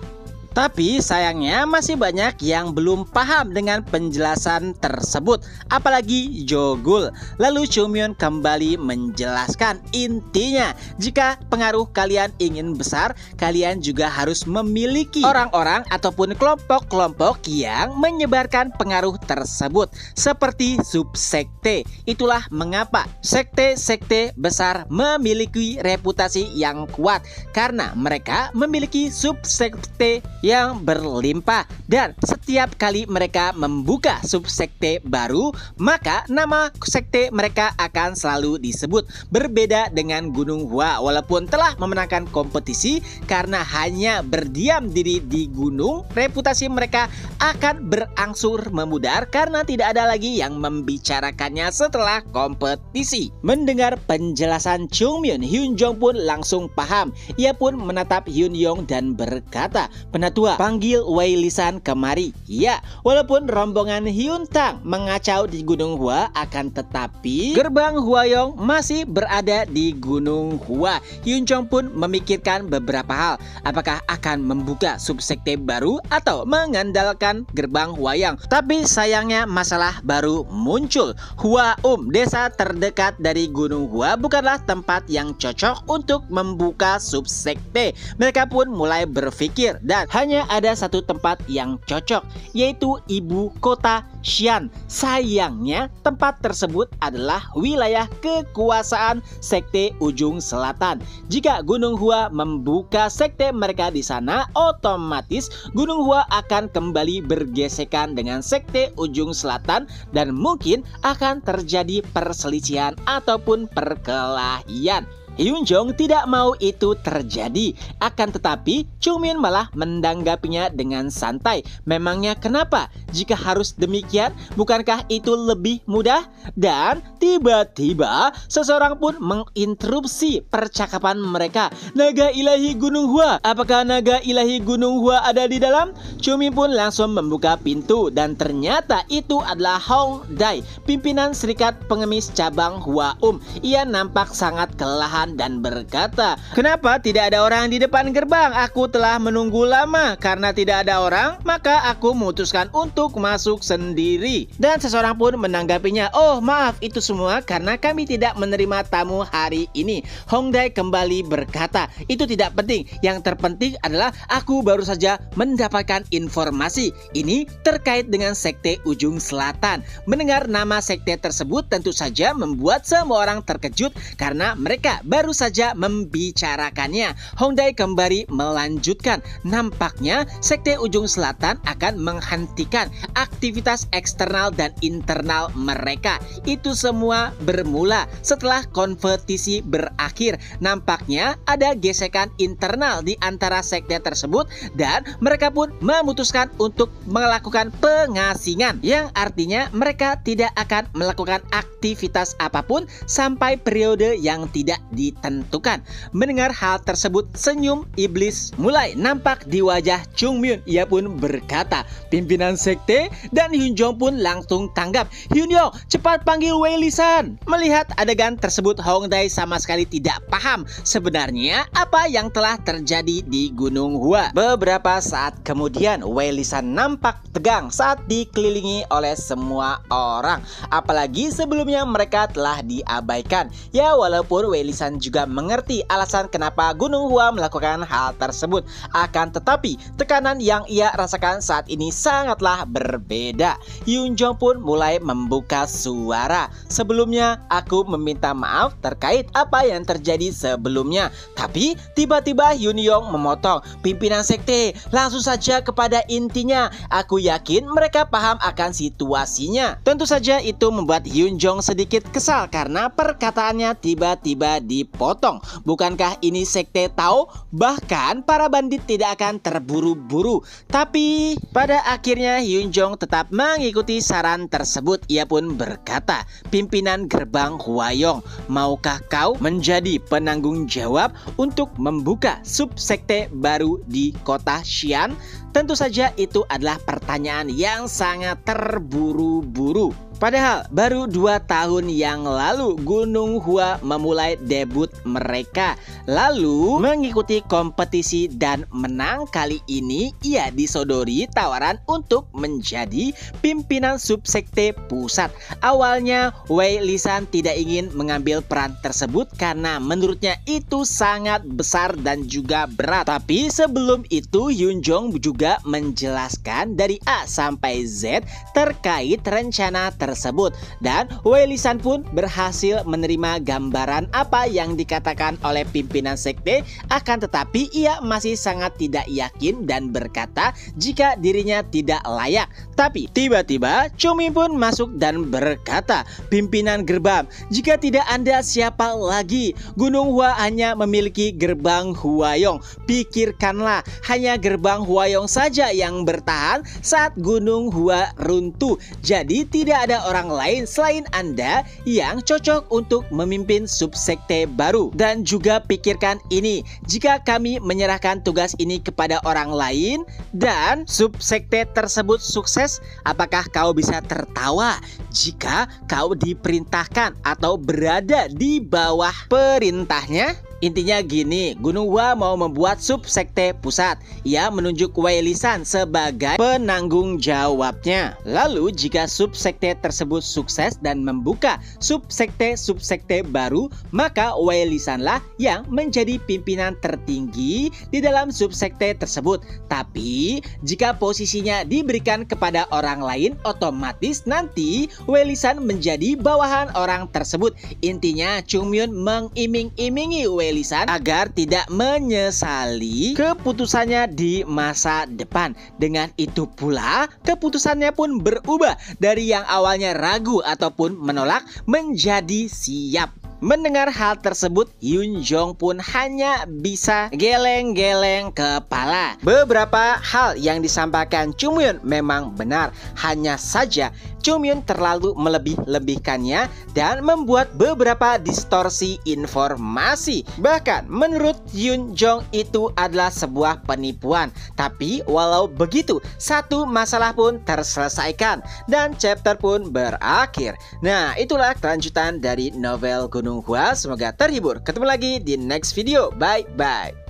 Tapi sayangnya masih banyak yang belum paham dengan penjelasan tersebut, apalagi Jogul. Lalu Chung Myun kembali menjelaskan, intinya jika pengaruh kalian ingin besar, kalian juga harus memiliki orang-orang ataupun kelompok-kelompok yang menyebarkan pengaruh tersebut, seperti subsekte. Itulah mengapa sekte-sekte besar memiliki reputasi yang kuat, karena mereka memiliki subsekte yang berlimpah, dan setiap kali mereka membuka subsekte baru, maka nama sekte mereka akan selalu disebut. Berbeda dengan Gunung Hua, walaupun telah memenangkan kompetisi, karena hanya berdiam diri di gunung, reputasi mereka akan berangsur memudar karena tidak ada lagi yang membicarakannya setelah kompetisi. Mendengar penjelasan Chung Myun, Hyun Jong pun langsung paham. Ia pun menatap Hyun Yong dan berkata, "Penatua, panggil Wei Lisan kemari." Ya, walaupun rombongan Hyun Tang mengacau di Gunung Hua, akan tetapi gerbang Hwayong masih berada di Gunung Hua. Hyun Jong pun memikirkan beberapa hal. Apakah akan membuka subsekte baru atau mengandalkan gerbang Hwayong? Tapi sayangnya masalah baru muncul. Hua desa terdekat dari Gunung Hua, bukanlah tempat yang cocok untuk membuka subsekte. Mereka pun mulai berpikir, dan hanya ada satu tempat yang cocok, yaitu ibu kota Xi'an. Sayangnya tempat tersebut adalah wilayah kekuasaan sekte ujung selatan. Jika Gunung Hua membuka sekte mereka di sana, otomatis Gunung Hua akan kembali bergesekan dengan sekte ujung selatan, dan mungkin akan terjadi perselisihan ataupun perkelahian. Hyun Jong tidak mau itu terjadi, akan tetapi Chung Myun malah menanggapinya dengan santai. Memangnya kenapa? Jika harus demikian, bukankah itu lebih mudah? Dan tiba-tiba seseorang pun menginterupsi percakapan mereka. "Naga ilahi Gunung Hua, apakah naga ilahi Gunung Hua ada di dalam?" Chung Myun pun langsung membuka pintu, dan ternyata itu adalah Hong Dai, pimpinan Serikat Pengemis cabang Hua. Ia nampak sangat kelelahan dan berkata, "Kenapa tidak ada orang di depan gerbang? Aku telah menunggu lama. Karena tidak ada orang, maka aku memutuskan untuk masuk sendiri." Dan seseorang pun menanggapinya, "Oh maaf, itu semua karena kami tidak menerima tamu hari ini." Hong Dai kembali berkata, "Itu tidak penting. Yang terpenting adalah aku baru saja mendapatkan informasi. Ini terkait dengan sekte ujung selatan." Mendengar nama sekte tersebut tentu saja membuat semua orang terkejut karena mereka baru saja membicarakannya. Hong Dai kembali melanjutkan, "Nampaknya sekte ujung selatan akan menghentikan aktivitas eksternal dan internal mereka. Itu semua bermula setelah kompetisi berakhir. Nampaknya ada gesekan internal di antara sekte tersebut, dan mereka pun memutuskan untuk melakukan pengasingan, yang artinya mereka tidak akan melakukan aktivitas apapun sampai periode yang tidak ditentukan." Mendengar hal tersebut, senyum iblis mulai nampak di wajah Chung Myun. Ia pun berkata, "Pimpinan sekte," dan Hyun Jong pun langsung tanggap, "Hyun Yong, cepat panggil Wei Lisan." Melihat adegan tersebut, Hong Dai sama sekali tidak paham sebenarnya apa yang telah terjadi di Gunung Hua. Beberapa saat kemudian, Wei Lisan nampak tegang saat dikelilingi oleh semua orang. Apalagi sebelumnya mereka telah diabaikan. Ya, walaupun Wei Lisan juga mengerti alasan kenapa Gunung Hua melakukan hal tersebut, akan tetapi tekanan yang ia rasakan saat ini sangatlah berbeda. Hyun Jong pun mulai membuka suara, "Sebelumnya aku meminta maaf terkait apa yang terjadi sebelumnya." Tapi tiba-tiba Hyun Yong memotong, "Pimpinan sekte, langsung saja kepada intinya. Aku yakin mereka paham akan situasinya." Tentu saja itu membuat Hyun Jong sedikit kesal karena perkataannya tiba-tiba dipotong. Bukankah ini sekte Tao? Bahkan para bandit tidak akan terburu-buru. Tapi pada akhirnya Hyun Jong tetap mengikuti saran tersebut. Ia pun berkata, "Pimpinan gerbang Hwayong, maukah kau menjadi penanggung jawab untuk membuka subsekte baru di kota Xi'an?" Tentu saja itu adalah pertanyaan yang sangat terburu-buru. Padahal baru 2 tahun yang lalu Gunung Hua memulai debut mereka, lalu mengikuti kompetisi dan menang. Kali ini ia disodori tawaran untuk menjadi pimpinan subsekte pusat. Awalnya Wei Lisan tidak ingin mengambil peran tersebut karena menurutnya itu sangat besar dan juga berat. Tapi sebelum itu Hyun Jong juga menjelaskan dari A sampai Z terkait rencana tersebut, dan Wei Lisan pun berhasil menerima gambaran apa yang dikatakan oleh pimpinan sekte. Akan tetapi ia masih sangat tidak yakin dan berkata jika dirinya tidak layak. Tapi tiba-tiba Chung Min pun masuk dan berkata, "Pimpinan gerbang, jika tidak Anda siapa lagi? Gunung Hua hanya memiliki gerbang Hwayong. Pikirkanlah, hanya gerbang Hwayong saja yang bertahan saat Gunung Hua runtuh. Jadi tidak ada orang lain selain Anda yang cocok untuk memimpin subsekte baru. Dan juga pikirkan ini, jika kami menyerahkan tugas ini kepada orang lain dan subsekte tersebut sukses, apakah kau bisa tertawa jika kau diperintahkan atau berada di bawah perintahnya?" Intinya gini, Gunung Hua mau membuat subsekte pusat. Ia menunjuk Wei Lisan sebagai penanggung jawabnya. Lalu jika subsekte tersebut sukses dan membuka subsekte baru, maka Wei Lisan lah yang menjadi pimpinan tertinggi di dalam subsekte tersebut. Tapi jika posisinya diberikan kepada orang lain, otomatis nanti Wei Lisan menjadi bawahan orang tersebut. Intinya Chung Myun mengiming-imingi Wei Lisan agar tidak menyesali keputusannya di masa depan. Dengan itu pula keputusannya pun berubah dari yang awalnya ragu ataupun menolak menjadi siap. Mendengar hal tersebut, Hyun Jong pun hanya bisa geleng-geleng kepala. Beberapa hal yang disampaikan Chung Myun memang benar, hanya saja Chung Myun terlalu melebih-lebihkannya dan membuat beberapa distorsi informasi. Bahkan menurut Hyun Jong itu adalah sebuah penipuan. Tapi walau begitu, satu masalah pun terselesaikan dan chapter pun berakhir. Nah, itulah kelanjutan dari novel Gunung Hua. Semoga terhibur. Ketemu lagi di next video. Bye bye.